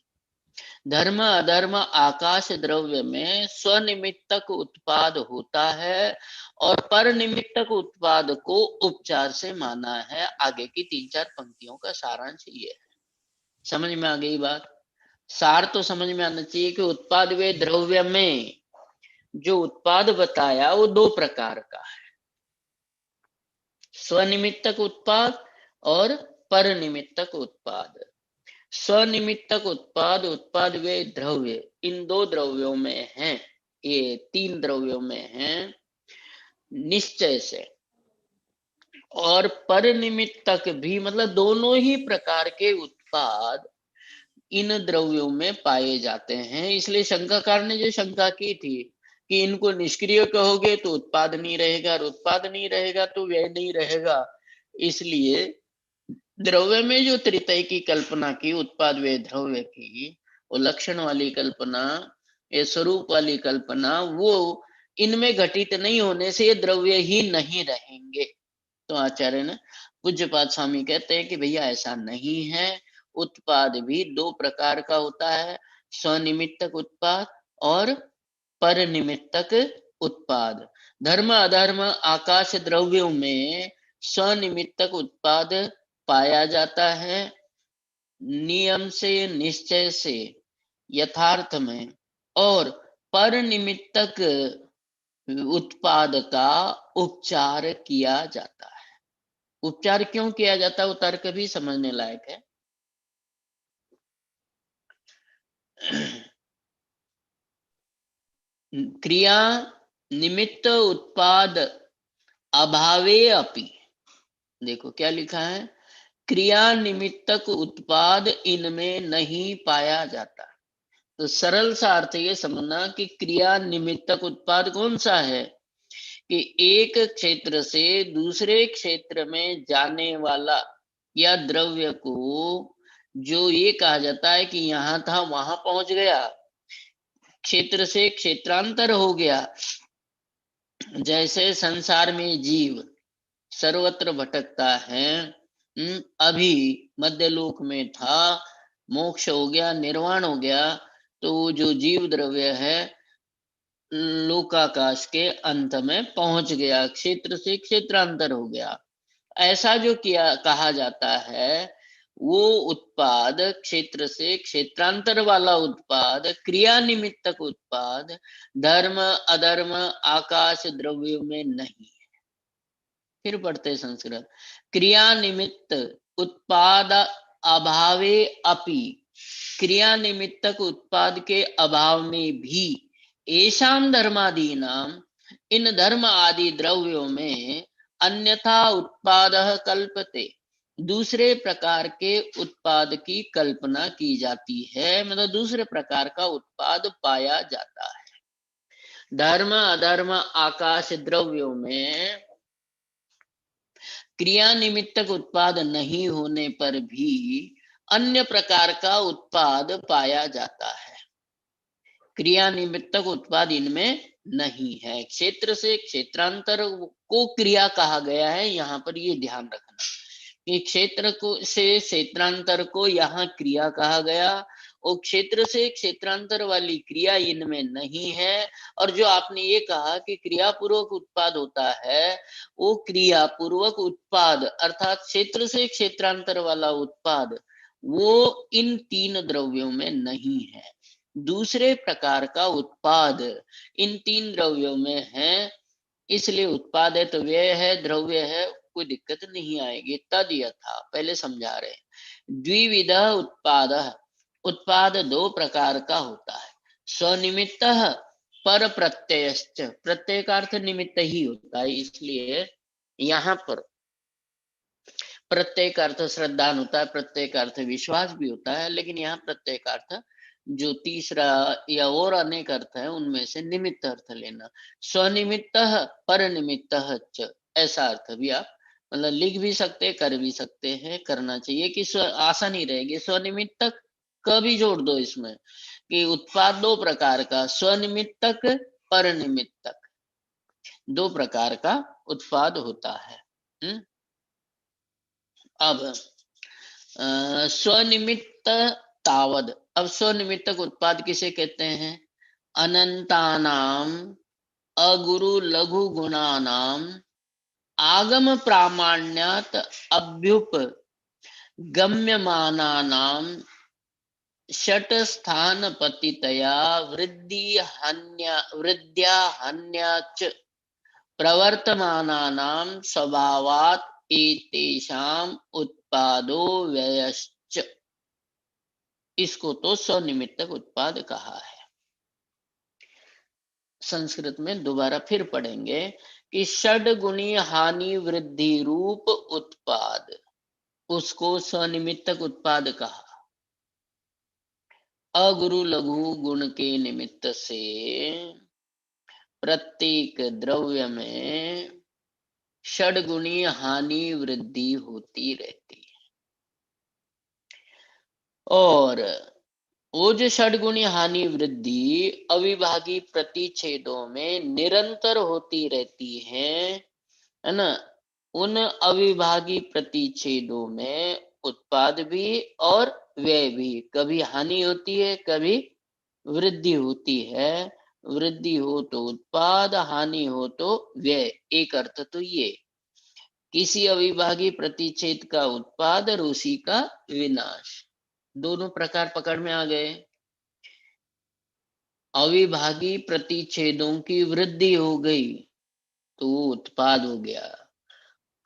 धर्म अधर्म आकाश द्रव्य में स्वनिमित्तक उत्पाद होता है और परनिमित्तक उत्पाद को उपचार से माना है। आगे की 3-4 पंक्तियों का सारांश ये है। समझ में आ गई बात? सार तो समझ में आना चाहिए कि उत्पाद वे द्रव्य में जो उत्पाद बताया वो दो प्रकार का है, स्वनिमित्तक उत्पाद और परनिमित्तक उत्पाद। स्वनिमित्तक उत्पाद, उत्पाद वे द्रव्य इन दो द्रव्यों में हैं, ये 3 द्रव्यों में हैं निश्चय से। और परनिमित्तक भी मतलब दोनों ही प्रकार के उत्पाद इन द्रव्यों में पाए जाते हैं। इसलिए शंकाकार ने जो शंका की थी कि इनको निष्क्रिय कहोगे तो उत्पाद नहीं रहेगा, और उत्पाद नहीं रहेगा तो व्यय नहीं रहेगा, इसलिए द्रव्य में जो त्रितय की कल्पना की, उत्पाद वे द्रव्य की, वो लक्षण वाली कल्पना, ये स्वरूप वाली कल्पना, वो इनमें घटित नहीं होने से ये द्रव्य ही नहीं रहेंगे। तो आचार्य ने, पूज्यपाद स्वामी कहते हैं कि भैया ऐसा नहीं है, उत्पाद भी दो प्रकार का होता है, स्वनिमित्तक उत्पाद और परनिमित्तक उत्पाद। धर्म अधर्म आकाश द्रव्यों में स्वनिमित्तक उत्पाद पाया जाता है, नियम से, निश्चय से, यथार्थ में, और परनिमित्तक उत्पाद का उपचार किया जाता है। उपचार क्यों किया जाता है वो तर्क भी समझने लायक है। क्रिया निमित्त उत्पाद अभावे अपि, देखो क्या लिखा है, क्रिया निमित्तक उत्पाद इनमें नहीं पाया जाता। तो सरल सा अर्थ ये समझना कि क्रिया निमित्तक उत्पाद कौन सा है कि एक क्षेत्र से दूसरे क्षेत्र में जाने वाला या द्रव्य को जो ये कहा जाता है कि यहां था वहां पहुंच गया, क्षेत्र से क्षेत्रांतर हो गया। जैसे संसार में जीव सर्वत्र भटकता है, अभी मध्यलोक में था, मोक्ष हो गया, निर्वाण हो गया, तो जो जीव द्रव्य है लोकाकाश के अंत में पहुंच गया, क्षेत्र से क्षेत्रांतर हो गया। ऐसा जो किया कहा जाता है वो उत्पाद, क्षेत्र से क्षेत्रांतर वाला उत्पाद, क्रिया निमित्तक उत्पाद धर्म अधर्म आकाश द्रव्यों में नहीं। फिर पढ़ते संस्कृत, क्रिया निमित्त उत्पाद अभावे अपि, क्रिया निमित्तक उत्पाद के अभाव में भी एशाम धर्मादि नाम, इन धर्म आदि द्रव्यों में अन्यथा उत्पाद कल्पते, दूसरे प्रकार के उत्पाद की कल्पना की जाती है, मतलब दूसरे प्रकार का उत्पाद पाया जाता है। धर्म अधर्म आकाश द्रव्यों में क्रिया निमित्तक उत्पाद नहीं होने पर भी अन्य प्रकार का उत्पाद पाया जाता है। क्रिया निमित्तक उत्पाद इनमें नहीं है। क्षेत्र से क्षेत्रांतर को क्रिया कहा गया है, यहाँ पर ये ध्यान रखना कि क्षेत्र को से क्षेत्रांतर को यहाँ क्रिया कहा गया, और क्षेत्र से क्षेत्रांतर वाली क्रिया इनमें नहीं है। और जो आपने ये कहा कि क्रिया पूर्वक उत्पाद होता है, वो क्रिया पूर्वक उत्पाद अर्थात क्षेत्र से क्षेत्रांतर वाला उत्पाद वो इन 3 द्रव्यों में नहीं है। दूसरे प्रकार का उत्पाद इन 3 द्रव्यों में है, इसलिए उत्पाद है तो व्यय है, द्रव्य है, कोई दिक्कत नहीं आएगी। तद यथा, पहले समझा रहे, द्विविध उत्पाद, उत्पाद दो प्रकार का होता है, स्वनिमित्त पर प्रत्ययश्च, प्रत्यय का अर्थ निमित्त ही होता है, इसलिए यहाँ पर प्रत्यय का अर्थ श्रद्धान होता है, प्रत्यय का अर्थ विश्वास भी होता है, लेकिन यहाँ प्रत्यय का अर्थ जो तीसरा या और अनेक अर्थ है उनमें से निमित्त अर्थ लेना। स्वनिमित्त पर निमित्त च, ऐसा अर्थ भी आप मतलब लिख भी सकते, कर भी सकते हैं, करना चाहिए कि आसानी रहेगी। स्वनिमित्तक क भी जोड़ दो इसमें कि उत्पाद दो प्रकार का, स्वनिमित्तक पर निमित्तक, दो प्रकार का उत्पाद होता है। अब स्वनिमित्त तावद, अब स्वनिमित्तक उत्पाद किसे कहते हैं? अनंतानाम अगुरु लघु गुणानाम आगम प्रामाण्यात अभ्युप गम्यमानानाम षट स्थान पतितया वृद्ध्या हन्या च प्रवर्तमानानाम स्वभावात् एतेषाम उत्पादो व्ययश्च, इसको तो स्वनिमित्तक उत्पाद कहा है। संस्कृत में दोबारा फिर पढ़ेंगे कि षड गुणी हानि वृद्धि रूप उत्पाद, उसको स्वनिमित्तक उत्पाद कहा। अगुरु लघु गुण के निमित्त से प्रत्येक द्रव्य में षडगुणी हानि वृद्धि होती रहती है, और वो जो षडगुणी हानि वृद्धि अविभागी प्रतिच्छेदों में निरंतर होती रहती है ना। उन अविभागी प्रतिच्छेदों में उत्पाद भी और व्यय भी, कभी हानि होती है कभी वृद्धि होती है। वृद्धि हो तो उत्पाद, हानि हो तो व्यय, एक अर्थ तो ये किसी अविभागी प्रतिच्छेद का उत्पाद और उसी का विनाश, दोनों प्रकार पकड़ में आ गए। अविभागी प्रतिच्छेदों की वृद्धि हो गई तो उत्पाद हो गया,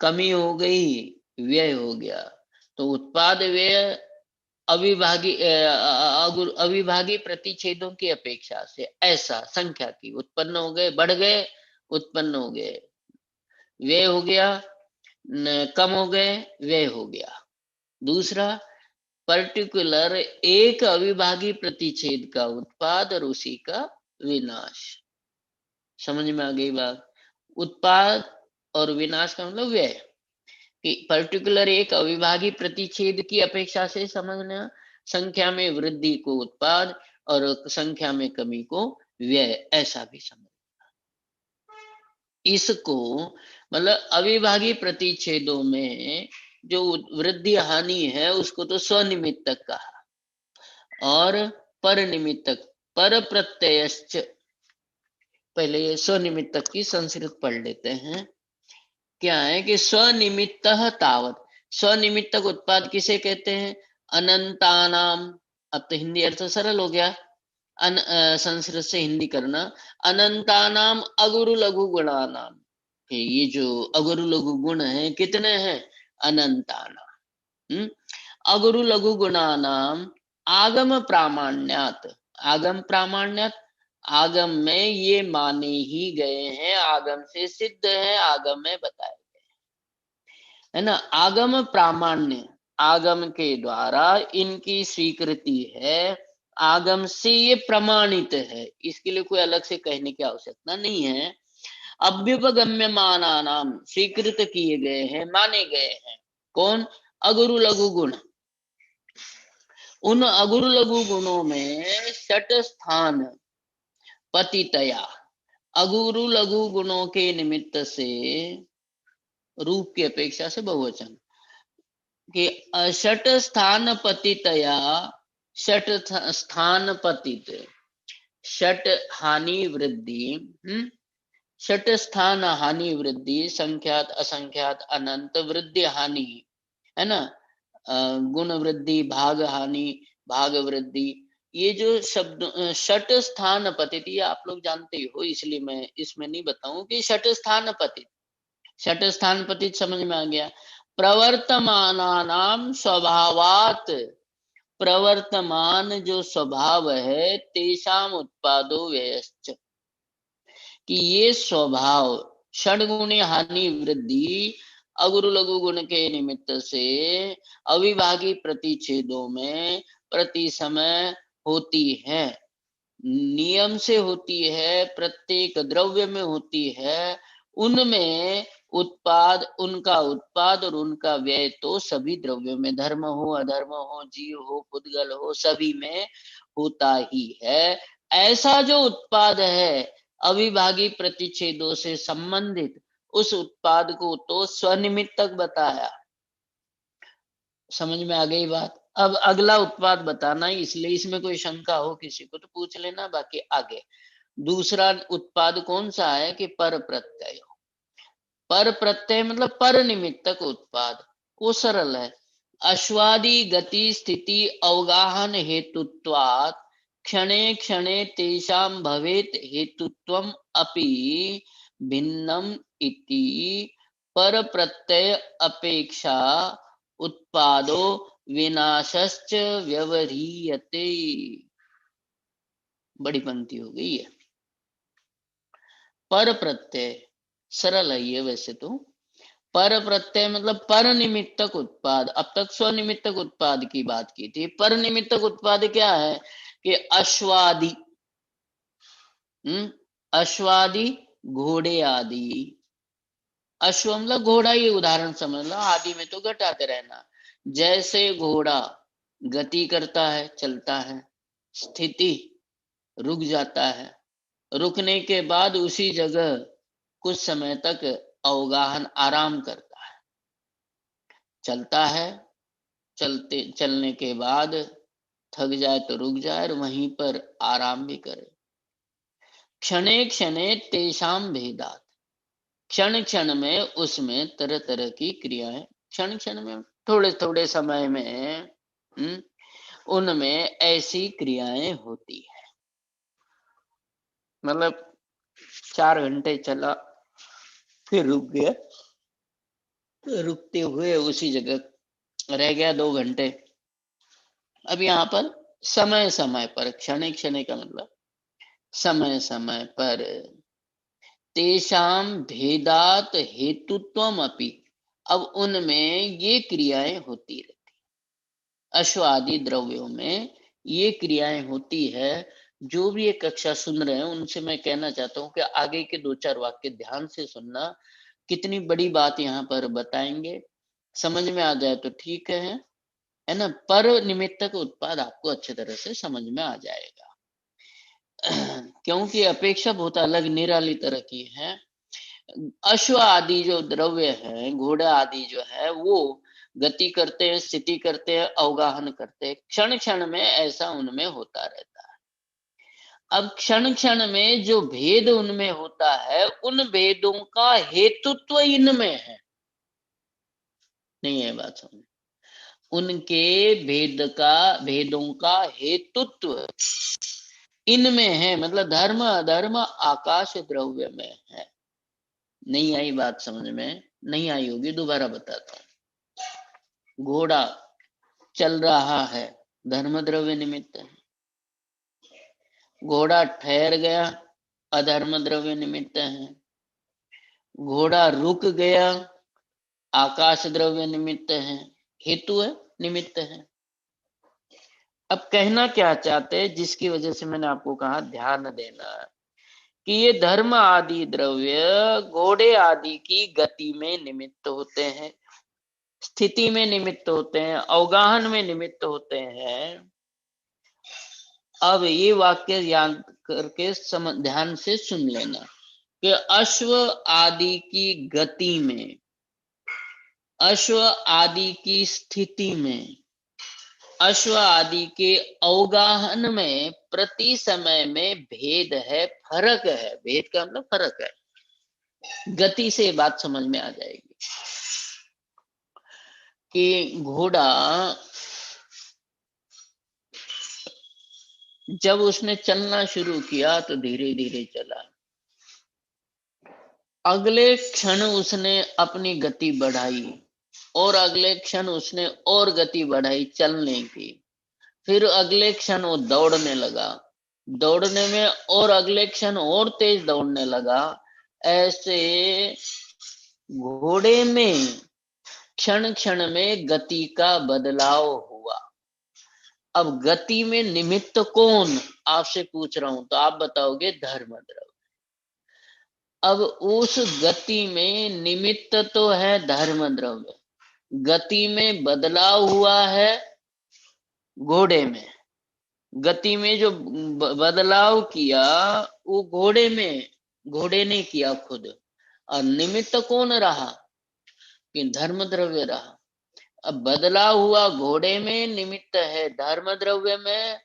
कमी हो गई व्यय हो गया। तो उत्पाद व्यय अविभागी प्रतिच्छेदों की अपेक्षा से ऐसा संख्या की उत्पन्न हो गए, बढ़ गए, उत्पन्न हो गए, व्यय हो गया, कम हो गए, व्यय हो गया। दूसरा, पर्टिकुलर एक अविभागी प्रतिच्छेद का उत्पाद और उसी का विनाश। समझ में आ गई बात? उत्पाद और विनाश का मतलब व्यय, कि पर्टिकुलर एक अविभागी प्रतिच्छेद की अपेक्षा से समझना, संख्या में वृद्धि को उत्पाद और संख्या में कमी को व्यय, ऐसा भी समझना। इसको मतलब अविभागी प्रतिच्छेदों में जो वृद्धि हानि है उसको तो स्वनिमित्तक कहा, और पर निमित्तक पर प्रत्ययश्च, पहले ये स्वनिमित्तक की संस्कृत पढ़ लेते हैं। क्या है कि स्वनिमित्त तावत, स्वनिमित्तक उत्पाद किसे कहते हैं? अनंतानाम, अब तो हिंदी अर्थ सरल हो गया, संस्कृत से हिंदी करना। अनंतानाम अगुरु लघु गुणानाम, ये जो अगुरु लघु गुण है कितने हैं? अनंतानाम। अगुरु लघु गुणानाम आगम प्रामाण्यात, आगम प्रामाण्यात, आगम में ये माने ही गए हैं, आगम से सिद्ध है, आगम में बताए गए है ना। आगम प्रामाण्य, आगम के द्वारा इनकी स्वीकृति है, आगम से ये प्रमाणित है, इसके लिए कोई अलग से कहने की आवश्यकता नहीं है। अभ्युपगम्य माना नाम, स्वीकृत किए गए हैं, माने गए हैं। कौन? अगुरु लघु गुण। उन अगुरु लघु गुणों में षट स्थान पतितया, अगुरु लघु गुणों के निमित्त से, रूप की अपेक्षा से बहुवचन, कि षट स्थान पतितया, षट स्थान पतित, षट हानि वृद्धि, षट स्थान हानि वृद्धि, संख्यात असंख्यात अनंत वृद्धि हानि, है ना। गुण वृद्धि, भाग हानि, भाग वृद्धि, ये जो शब्द षट स्थान पतित, ये आप लोग जानते ही हो, इसलिए मैं इसमें नहीं बताऊं कि षट स्थान पतित, षट स्थान पतित समझ में आ गया। प्रवर्तमानानाम स्वभावात, प्रवर्तमान जो स्वभाव है, तेषाम उत्पादो व्ययश्च, कि ये स्वभाव षडगुणी हानि वृद्धि अगुरु लघु गुण के निमित्त से अविभागी प्रतिच्छेदों में प्रति समय होती है, नियम से होती है, प्रत्येक द्रव्य में होती है, उनमें उनका उत्पाद और उनका व्यय तो सभी द्रव्यों में, धर्म हो अधर्म हो, जीव हो पुद्गल हो, सभी में होता ही है। ऐसा जो उत्पाद है अविभागी प्रतिच्छेदों से संबंधित, उस उत्पाद को तो स्वनिमित्तक बताया। समझ में आ गई बात? अब अगला उत्पाद बताना, इसलिए इसमें कोई शंका हो किसी को तो पूछ लेना, बाकी आगे। दूसरा उत्पाद कौन सा है कि पर प्रत्यय। पर प्रत्यय मतलब पर निमित्तक उत्पाद, वो सरल है। अश्वादि गति स्थिति अवगाहन हेतुत्वात् क्षणे क्षणे तेषां भवेत् हेतुत्वम् अपि भिन्नम इति पर प्रत्यय अपेक्षा उत्पादो विनाशश्च व्यवह्रियते। बड़ी पंक्ति हो गई है। पर प्रत्यय सरल है ये वैसे तो। पर प्रत्यय मतलब पर निमित्तक उत्पाद। अब तक स्वनिमित्तक उत्पाद की बात की थी। पर निमित्तक उत्पाद क्या है कि अश्वादि, अश्वादि घोड़े आदि। अश्व मतलब घोड़ा, ये उदाहरण समझ लो, आदि में तो घटाते रहना। जैसे घोड़ा गति करता है, चलता है, स्थिति रुक जाता है, रुकने के बाद उसी जगह कुछ समय तक अवगाहन आराम करता है, चलता है, चलने के बाद थक जाए तो रुक जाए और वहीं पर आराम भी करे। क्षणे क्षणे तेषाम भेदात, क्षण क्षण में उसमें तरह तरह की क्रियाएं, क्षण क्षण में थोड़े थोड़े समय में उनमें ऐसी क्रियाएं होती है। मतलब 4 घंटे चला, फिर रुक गया, रुकते हुए उसी जगह रह गया 2 घंटे। अब यहाँ पर समय समय पर, क्षण क्षण का मतलब समय समय पर, तेषाम भेदात हेतुत्वम अपि, अब उनमें ये क्रियाएं होती रहती। अश्व आदि द्रव्यों में ये क्रियाएं होती है। जो भी ये कक्षा सुन रहे हैं उनसे मैं कहना चाहता हूँ कि आगे के 2-4 वाक्य ध्यान से सुनना। कितनी बड़ी बात यहाँ पर बताएंगे, समझ में आ जाए तो ठीक है ना। पर निमित्तक उत्पाद आपको अच्छी तरह से समझ में आ जाएगा क्योंकि अपेक्षा बहुत अलग निराली तरह की है। अश्व आदि जो द्रव्य है, घोड़ा आदि जो है, वो गति करते हैं, स्थिति करते हैं, अवगाहन करते हैं, क्षण क्षण में ऐसा उनमें होता रहता है। अब क्षण क्षण में जो भेद उनमें होता है, उन भेदों का हेतुत्व इनमें है। नहीं है बात समझ? उनके भेदों का हेतुत्व इनमें है, मतलब धर्म अधर्म आकाश द्रव्य में है। नहीं आई बात समझ में? नहीं आई होगी, दोबारा बताता हूं। घोड़ा चल रहा है, धर्म द्रव्य निमित्त है। घोड़ा ठहर गया, अधर्म द्रव्य निमित्त है। घोड़ा रुक गया, आकाश द्रव्य निमित्त है, हेतु है, निमित्त है। अब कहना क्या चाहते हैं, जिसकी वजह से मैंने आपको कहा ध्यान देना, कि ये धर्म आदि द्रव्य घोड़े आदि की गति में निमित्त होते हैं, स्थिति में निमित्त होते हैं, अवगाहन में निमित्त होते हैं। अब ये वाक्य याद करके ध्यान से सुन लेना कि अश्व आदि की गति में, अश्व आदि की स्थिति में, अश्व आदि के अवगाहन में प्रति समय में भेद है, फर्क है। भेद का मतलब फर्क है। गति से बात समझ में आ जाएगी कि घोड़ा जब उसने चलना शुरू किया तो धीरे धीरे चला, अगले क्षण उसने अपनी गति बढ़ाई और अगले क्षण उसने और गति बढ़ाई चलने की, फिर अगले क्षण वो दौड़ने लगा, दौड़ने में और अगले क्षण और तेज दौड़ने लगा, ऐसे घोड़े में क्षण क्षण में गति का बदलाव हुआ। अब गति में निमित्त कौन, आपसे पूछ रहा हूं, तो आप बताओगे धर्मद्रव्य। अब उस गति में निमित्त तो है धर्मद्रव्य, गति में बदलाव हुआ है घोड़े में। गति में जो बदलाव किया वो घोड़े ने किया खुद, और निमित्त कौन रहा, कि धर्मद्रव्य रहा। अब बदलाव हुआ घोड़े में, निमित्त है धर्मद्रव्य में।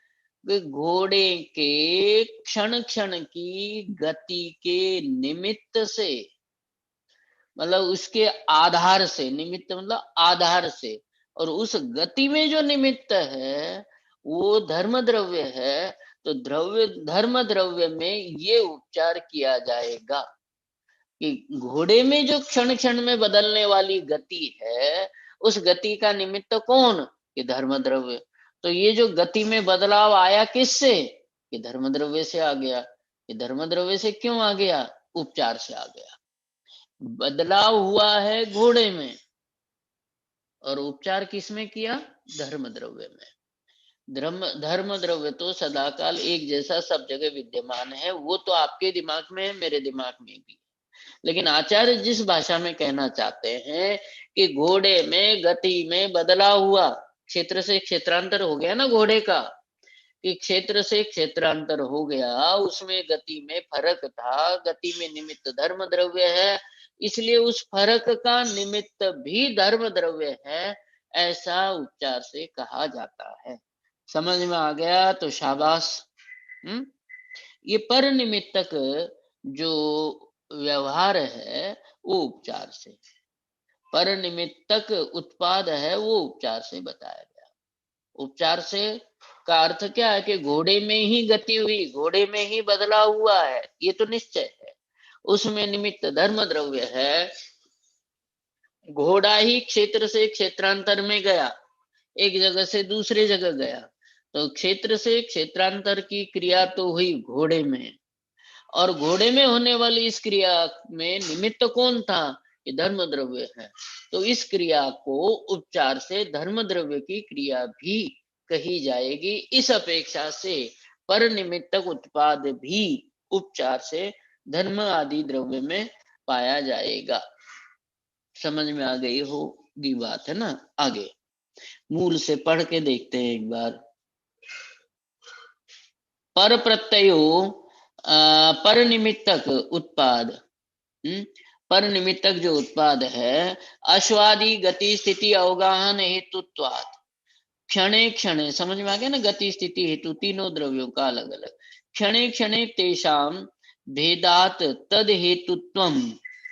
वे घोड़े के क्षण क्षण की गति के निमित्त से, मतलब उसके आधार से, निमित्त मतलब आधार से, और उस गति में जो निमित्त है वो धर्म द्रव्य है। तो धर्म द्रव्य में ये उपचार किया जाएगा कि घोड़े में जो क्षण क्षण में बदलने वाली गति है, उस गति का निमित्त कौन, कि धर्म द्रव्य। तो ये जो गति में बदलाव आया किससे, कि धर्म द्रव्य से आ गया। कि धर्म द्रव्य से क्यों आ गया, उपचार से आ गया। बदलाव हुआ है घोड़े में, और उपचार किसमें किया, धर्म द्रव्य में। धर्म द्रव्य तो सदाकाल एक जैसा सब जगह विद्यमान है, वो तो आपके दिमाग में है, मेरे दिमाग में भी। लेकिन आचार्य जिस भाषा में कहना चाहते हैं कि घोड़े में गति में बदलाव हुआ, क्षेत्र से क्षेत्रांतर हो गया ना घोड़े का, कि क्षेत्र से क्षेत्रांतर हो गया, उसमें गति में फर्क था, गति में निमित्त धर्म द्रव्य है, इसलिए उस फर्क का निमित्त भी धर्म द्रव्य है, ऐसा उच्चार से कहा जाता है। समझ में आ गया तो शाबाश। ये पर निमित्तक जो व्यवहार है वो उपचार से, पर निमित्तक उत्पाद है वो उपचार से बताया गया। उपचार से का अर्थ क्या है, कि घोड़े में ही गति हुई, घोड़े में ही बदलाव हुआ है, ये तो निश्चय है। उसमें निमित्त धर्म द्रव्य है। घोड़ा ही क्षेत्र से क्षेत्रांतर में गया, एक जगह से दूसरे जगह गया, तो क्षेत्र से क्षेत्रांतर की क्रिया तो हुई घोड़े में, और घोड़े में होने वाली इस क्रिया में निमित्त कौन था, ये धर्म द्रव्य है। तो इस क्रिया को उपचार से धर्म द्रव्य की क्रिया भी कही जाएगी। इस अपेक्षा से पर निमित्तक उत्पाद भी उपचार से धर्म आदि द्रव्य में पाया जाएगा। समझ में आ गई होगी बात, है ना। आगे मूल से पढ़ के देखते हैं एक बार। पर प्रत्ययो पर निमित्तक उत्पाद, पर निमित्तक जो उत्पाद है, अश्वादि गति स्थिति अवगाहन हेतुत्वात्, क्षणे क्षणे, समझ में आ गया ना, गति स्थिति हेतु तीनों द्रव्यों का अलग अलग, क्षणे क्षणे तेषां भेदात् तद हेतुत्वम्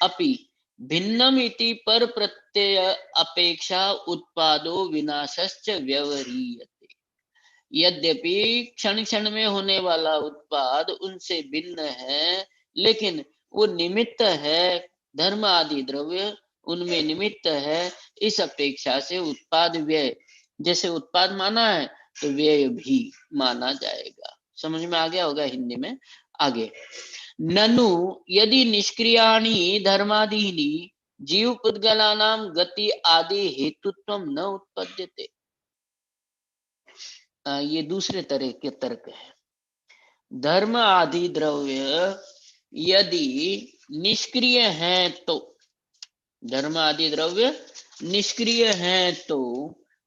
अपि भिन्नम इति पर प्रत्यय अपेक्षा उत्पादो विनाशश्च व्यवह्रियते। यद्यपि क्षण क्षण में होने वाला उत्पाद उनसे भिन्न है, लेकिन वो निमित्त है, धर्म आदि द्रव्य उनमें निमित्त है, इस अपेक्षा से उत्पाद व्यय, जैसे उत्पाद माना है तो व्यय भी माना जाएगा। समझ में आ गया होगा हिंदी में। आगे, ननु यदि निष्क्रियाणि धर्मादीनि जीव पुद्गलानां गति आदि हेतुत्वं न उत्पद्यते। ये दूसरे तरह के तर्क है। धर्म आदि द्रव्य यदि निष्क्रिय हैं तो, धर्म आदि द्रव्य निष्क्रिय हैं तो,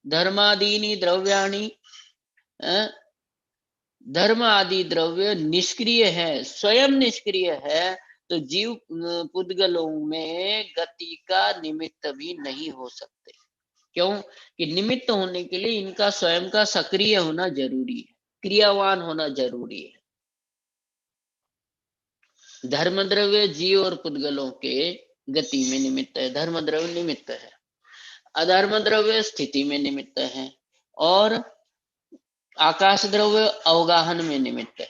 धर्मादीनि द्रव्याणि, धर्म आदि द्रव्य निष्क्रिय है, स्वयं निष्क्रिय है, तो जीव पुद्गलों में गति का निमित्त भी नहीं हो सकते। क्यों, कि निमित्त होने के लिए इनका स्वयं का सक्रिय होना जरूरी है, क्रियावान होना जरूरी है। धर्म द्रव्य जीव और पुद्गलों के गति में निमित्त है, धर्म द्रव्य निमित्त है। अधर्म द्रव्य स्थिति में निमित्त है, और आकाश द्रव्य अवगाहन में निमित्त है।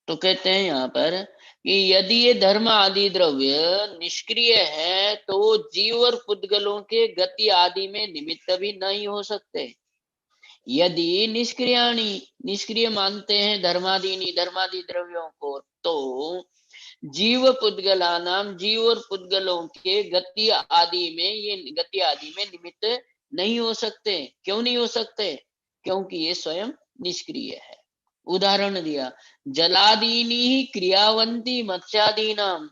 तो कहते हैं यहाँ पर कि यदि ये धर्म आदि द्रव्य निष्क्रिय है तो जीव और पुद्गलों के गति आदि में निमित्त भी नहीं हो सकते। यदि निष्क्रियाणि, निष्क्रिय मानते हैं धर्मादीनि, धर्मादि द्रव्यों को, तो जीव पुद्गला नाम, जीव और पुद्गलों के गति आदि में, ये गति आदि में निमित्त नहीं हो सकते। क्यों नहीं हो सकते? क्योंकि ये स्वयं निष्क्रिय है। उदाहरण दिया, जलादीनि क्रियावंती मत्स्यादि नाम,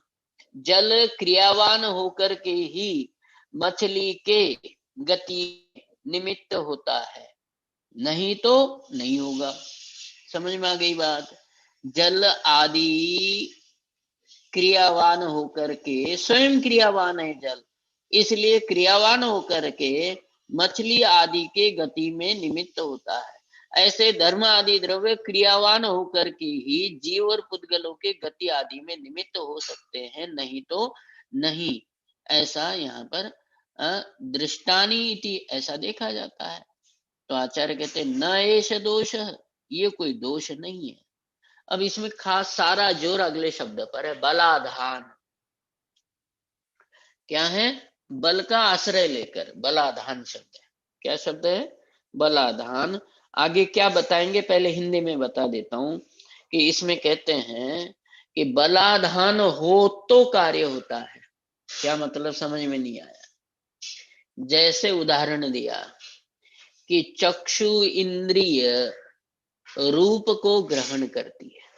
जल क्रियावान होकर के ही मछली के गति निमित्त होता है, नहीं तो नहीं होगा। समझ में आ गई बात? जल आदि क्रियावान होकर के, स्वयं क्रियावान है जल, इसलिए क्रियावान होकर के मछली आदि के गति में निमित्त होता है। ऐसे धर्म आदि द्रव्य क्रियावान होकर के ही जीव और पुद्गलों के गति आदि में निमित्त हो सकते हैं, नहीं तो नहीं। ऐसा यहाँ पर दृष्टानी इति ऐसा देखा जाता है। तो आचार्य कहते हैं न एष दोष, ये कोई दोष नहीं है। अब इसमें खास सारा जोर अगले शब्द पर है, बलाधान। क्या है? बल का आश्रय लेकर बलाधान शब्द है। क्या शब्द है? बलाधान। आगे क्या बताएंगे, पहले हिंदी में बता देता हूं कि इसमें कहते हैं कि बलाधान हो तो कार्य होता है। क्या मतलब समझ में नहीं आया? जैसे उदाहरण दिया कि चक्षु इंद्रिय रूप को ग्रहण करती है,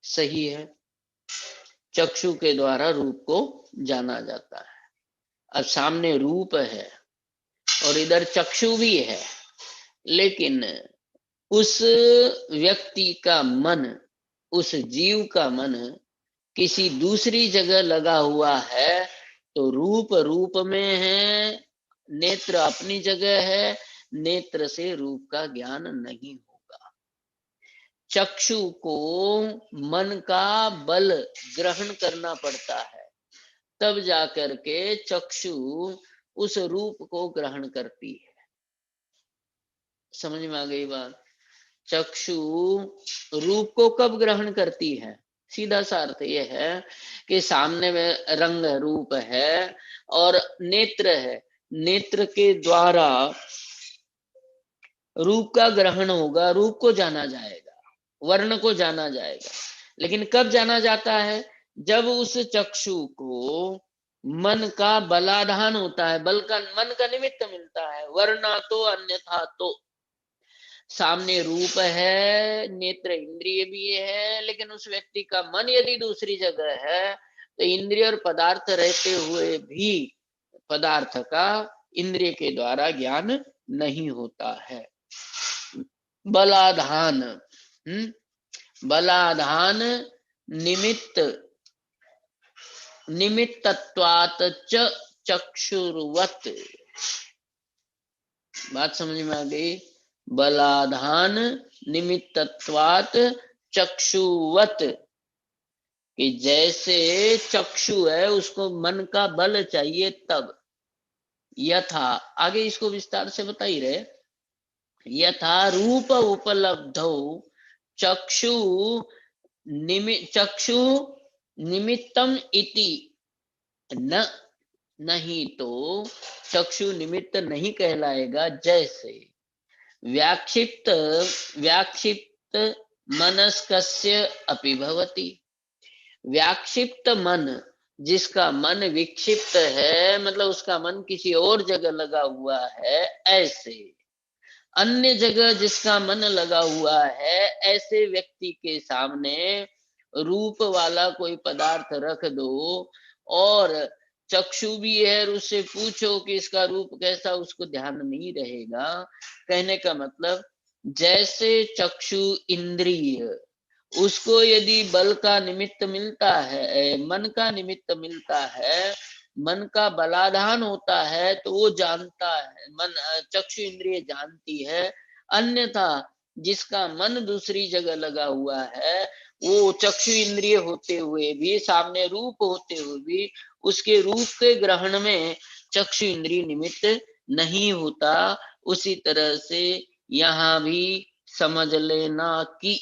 सही है, चक्षु के द्वारा रूप को जाना जाता है। अब सामने रूप है और इधर चक्षु भी है, लेकिन उस व्यक्ति का मन, उस जीव का मन किसी दूसरी जगह लगा हुआ है, तो रूप रूप में है, नेत्र अपनी जगह है, नेत्र से रूप का ज्ञान नहीं होगा। चक्षु को मन का बल ग्रहण करना पड़ता है, तब जाकर के चक्षु उस रूप को ग्रहण करती है। समझ में आ गई बात? चक्षु रूप को कब ग्रहण करती है? सीधा सा अर्थ यह है कि सामने में रंग रूप है और नेत्र है, नेत्र के द्वारा रूप का ग्रहण होगा, रूप को जाना जाएगा, वर्ण को जाना जाएगा। लेकिन कब जाना जाता है? जब उस चक्षु को मन का बलाधान होता है, बल का, मन का निमित्त मिलता है, वरना तो अन्यथा तो। सामने रूप है, नेत्र इंद्रिय भी है, लेकिन उस व्यक्ति का मन यदि दूसरी जगह है, तो इंद्रिय और पदार्थ रहते हुए भी पदार्थ का इंद्रिय के द्वारा ज्ञान नहीं होता है। बलाधान, बलाधान निमित्त, निमित्तत्वात् च चक्षुर्वत्। बात समझ में आ गई? बलाधान निमित्तत्वात् चक्षुवत्, कि जैसे चक्षु है उसको मन का बल चाहिए तब, यथा, आगे इसको विस्तार से बता ही रहे, यथा रूप उपलब्धौ चक्षु चक्षु निमित्तम इति न, नहीं तो चक्षु निमित्त नहीं कहलाएगा। जैसे व्याक्षिप्त, व्याक्षिप्त मनस्कस्य अपि भवति, व्याक्षिप्त मन, जिसका मन विक्षिप्त है, मतलब उसका मन किसी और जगह लगा हुआ है, ऐसे अन्य जगह जिसका मन लगा हुआ है, ऐसे व्यक्ति के सामने रूप वाला कोई पदार्थ रख दो और चक्षु भी है और उससे पूछो कि इसका रूप कैसा, उसको ध्यान नहीं रहेगा। कहने का मतलब, जैसे चक्षु इंद्रिय, उसको यदि बल का निमित्त मिलता है, मन का निमित्त मिलता है, मन का बलाधान होता है, तो वो जानता है, मन, चक्षु इंद्रिय जानती है। अन्यथा जिसका मन दूसरी जगह लगा हुआ है, वो चक्षु इंद्रिय होते हुए भी, सामने रूप होते हुए भी, उसके रूप के ग्रहण में चक्षु इंद्रिय निमित्त नहीं होता। उसी तरह से यहाँ भी समझ लेना कि,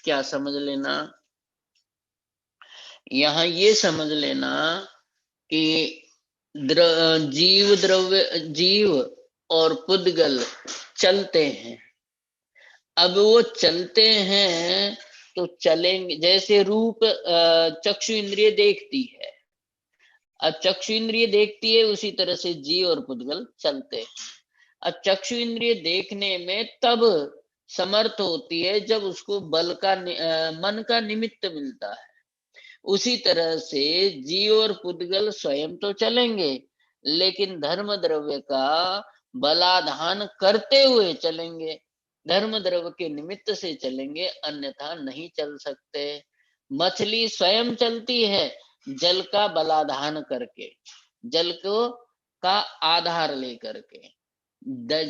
क्या समझ लेना? यहाँ ये समझ लेना कि जीव द्रव्य, जीव और पुद्गल चलते हैं। अब वो चलते हैं तो चलेंगे, जैसे रूप चक्षु इंद्रिय देखती है, अब चक्षु इंद्रिय देखती है उसी तरह से जीव और पुद्गल चलते हैं। अब चक्षु इंद्रिय देखने में तब समर्थ होती है जब उसको बल का मन का निमित्त मिलता है। उसी तरह से जीव और पुद्गल स्वयं तो चलेंगे, लेकिन धर्म द्रव्य का बलाधान करते हुए चलेंगे, धर्म द्रव्य के निमित्त से चलेंगे, अन्यथा नहीं चल सकते। मछली स्वयं चलती है जल का बलाधान करके, जल को का आधार लेकर के,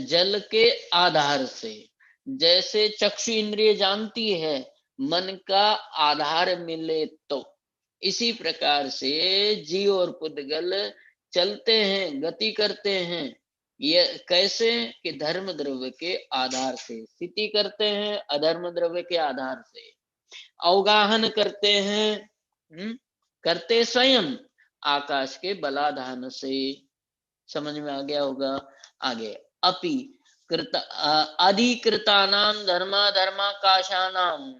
जल के आधार से। जैसे चक्षु इंद्रिय जानती है मन का आधार मिले तो, इसी प्रकार से जीव और पुद्गल चलते हैं, गति करते हैं। ये कैसे कि धर्म द्रव्य के आधार से स्थिति करते हैं, अधर्म द्रव्य के आधार से अवगाहन करते हैं। करते स्वयं आकाश के बलाधान से। समझ में आ गया होगा। आगे अपि कृत अधिकृतानाम धर्माकाशानाम,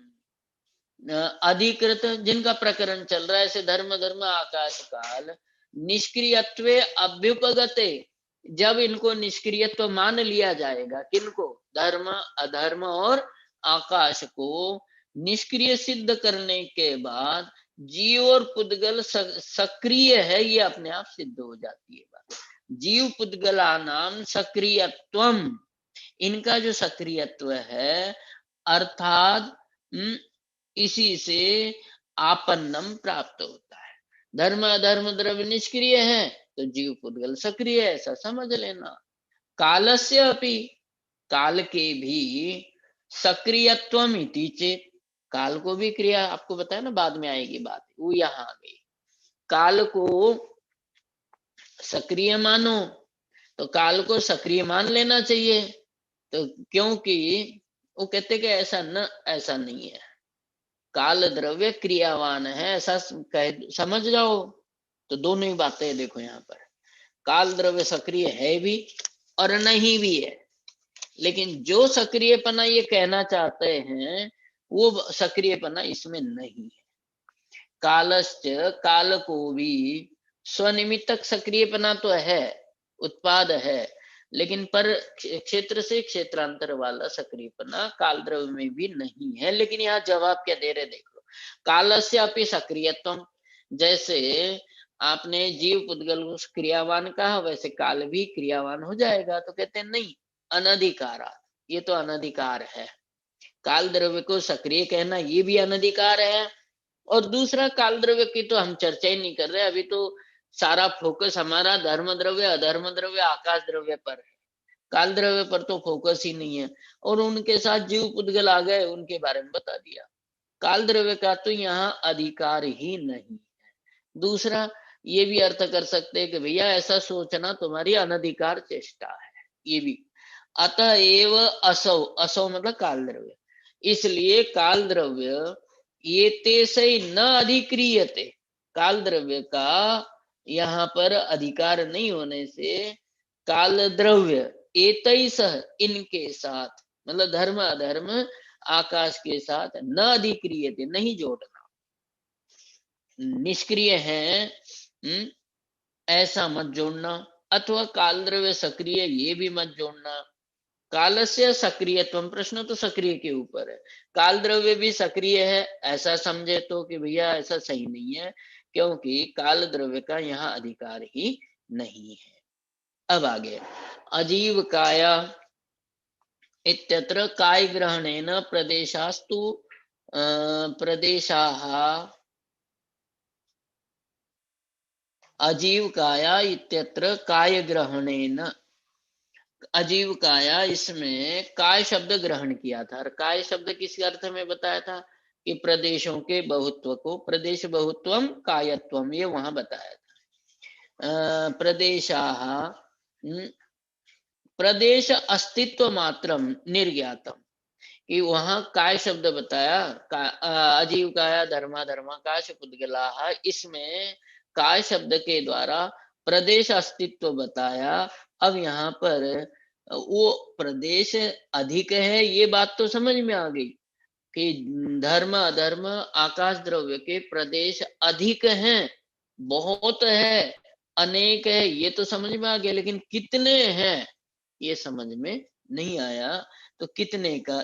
अधिकृत जिनका प्रकरण चल रहा है, ऐसे धर्म धर्म आकाश काल निष्क्रियत्वे अभ्युपगते, जब इनको निष्क्रियत्व मान लिया जाएगा, किनको, धर्म अधर्म और आकाश को निष्क्रिय सिद्ध करने के बाद जीव और पुद्गल सक्रिय है, ये अपने आप सिद्ध हो जाती है बात। जीव पुद्गला नाम सक्रियत्वम, इनका जो सक्रियत्व है अर्थात इसी से आपन्नम प्राप्त होता है। धर्म अधर्म द्रव्य निष्क्रिय है तो जीव पुद्गल सक्रिय है, ऐसा समझ लेना। कालस्य अपि, काल के भी सक्रियत्वम इति चेत, काल को भी क्रिया आपको बताया ना, बाद में आएगी बात, वो यहाँ आ गई। काल को सक्रिय मानो तो काल को सक्रिय मान लेना चाहिए, तो क्योंकि वो कहते कि ऐसा नहीं है, काल द्रव्य क्रियावान है, ऐसा समझ जाओ। तो दोनों ही बातें देखो यहाँ पर, काल द्रव्य सक्रिय है भी और नहीं भी है, लेकिन जो सक्रियपना ये कहना चाहते हैं वो सक्रियपना इसमें नहीं है। कालश्च, काल को भी स्वनिमित्तक सक्रियपना तो है, उत्पाद है, लेकिन पर क्षेत्र से क्षेत्रांतर वाला सक्रियपना काल द्रव्य में भी नहीं है। लेकिन यहाँ जवाब क्या दे रहे देखो, कालस्य अपि सक्रियत्वम, जैसे आपने जीव पुद्गल को क्रियावान कहा, वैसे काल भी क्रियावान हो जाएगा। तो कहते हैं नहीं, अनधिकारा, ये तो अनधिकार है, काल द्रव्य को सक्रिय कहना ये भी अनधिकार है। और दूसरा, काल द्रव्य की तो हम चर्चा ही नहीं कर रहे, अभी तो सारा फोकस हमारा धर्म द्रव्य अधर्म द्रव्य आकाश द्रव्य पर है, काल द्रव्य पर तो फोकस ही नहीं है। और उनके साथ जीव पुद्गल आ गए, उनके बारे में बता दिया। काल द्रव्य का तो यहाँ अधिकार ही नहीं है। दूसरा, ये भी अर्थ कर सकते हैं कि भैया ऐसा सोचना तुम्हारी अनधिकार चेष्टा है, ये भी। अतएव असौ, असौ मतलब काल द्रव्य, इसलिए काल द्रव्य ये तेसे न अधिक्रियते, काल द्रव्य का यहाँ पर अधिकार नहीं होने से काल द्रव्य एतैसह, इनके साथ, मतलब धर्म अधर्म आकाश के साथ न अधिक्रियते, नहीं जोड़ना, निष्क्रिय है ऐसा मत जोड़ना, अथवा काल द्रव्य सक्रिय ये भी मत जोड़ना। कालस्य सक्रियत्वम, प्रश्न तो सक्रिय के ऊपर है, काल द्रव्य भी सक्रिय है ऐसा समझे तो कि भैया ऐसा सही नहीं है, क्योंकि काल द्रव्य का यहाँ अधिकार ही नहीं है। अब आगे अजीव काया इत्यत्र काय ग्रहणेन प्रदेशास्तु प्रदेशाः, अजीव काया इत्यत्र काय ग्रहणेन, अजीव काया, इसमें काय शब्द ग्रहण किया था। और काय शब्द किस अर्थ में बताया था कि प्रदेशों के बहुत्व को, प्रदेश बहुत्वम कायत्वम, ये वहां बताया था। प्रदेशाः, प्रदेश अस्तित्व मात्रम निर्ज्ञातम, कि वहां काय शब्द बताया, अजीव काया धर्माकाश पुद्गलाः, इसमें काय शब्द के द्वारा प्रदेश अस्तित्व बताया। अब यहाँ पर वो प्रदेश अधिक है, ये बात तो समझ में आ गई कि धर्म अधर्म आकाश द्रव्य के प्रदेश अधिक हैं, बहुत है, अनेक है, ये तो समझ में आ गया, लेकिन कितने हैं ये समझ में नहीं आया। तो कितने का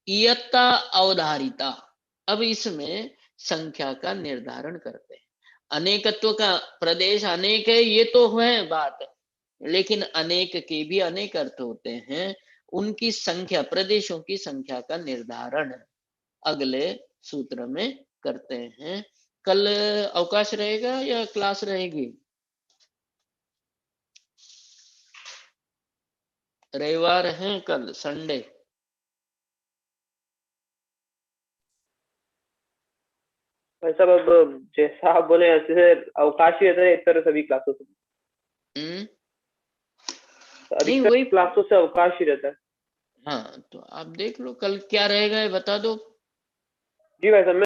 इयत्ता अवधारिता, अब इसमें संख्या का निर्धारण करते हैं। अनेकत्व का प्रदेश अनेक है ये तो है बात, लेकिन अनेक के भी अनेक अर्थ होते हैं, उनकी संख्या, प्रदेशों की संख्या का निर्धारण अगले सूत्र में करते हैं। कल अवकाश रहेगा या क्लास रहेगी? रविवार है कल, संडे। भाई साहब अब जैसा आप बोले ऐसे से अवकाश ही रहता है इतर सभी क्लासों से, नहीं अधिकतर वही, क्लासों से अवकाश ही रहता है। हाँ तो आप देख लो कल क्या रहेगा ये बता दो। जी भाई साहब।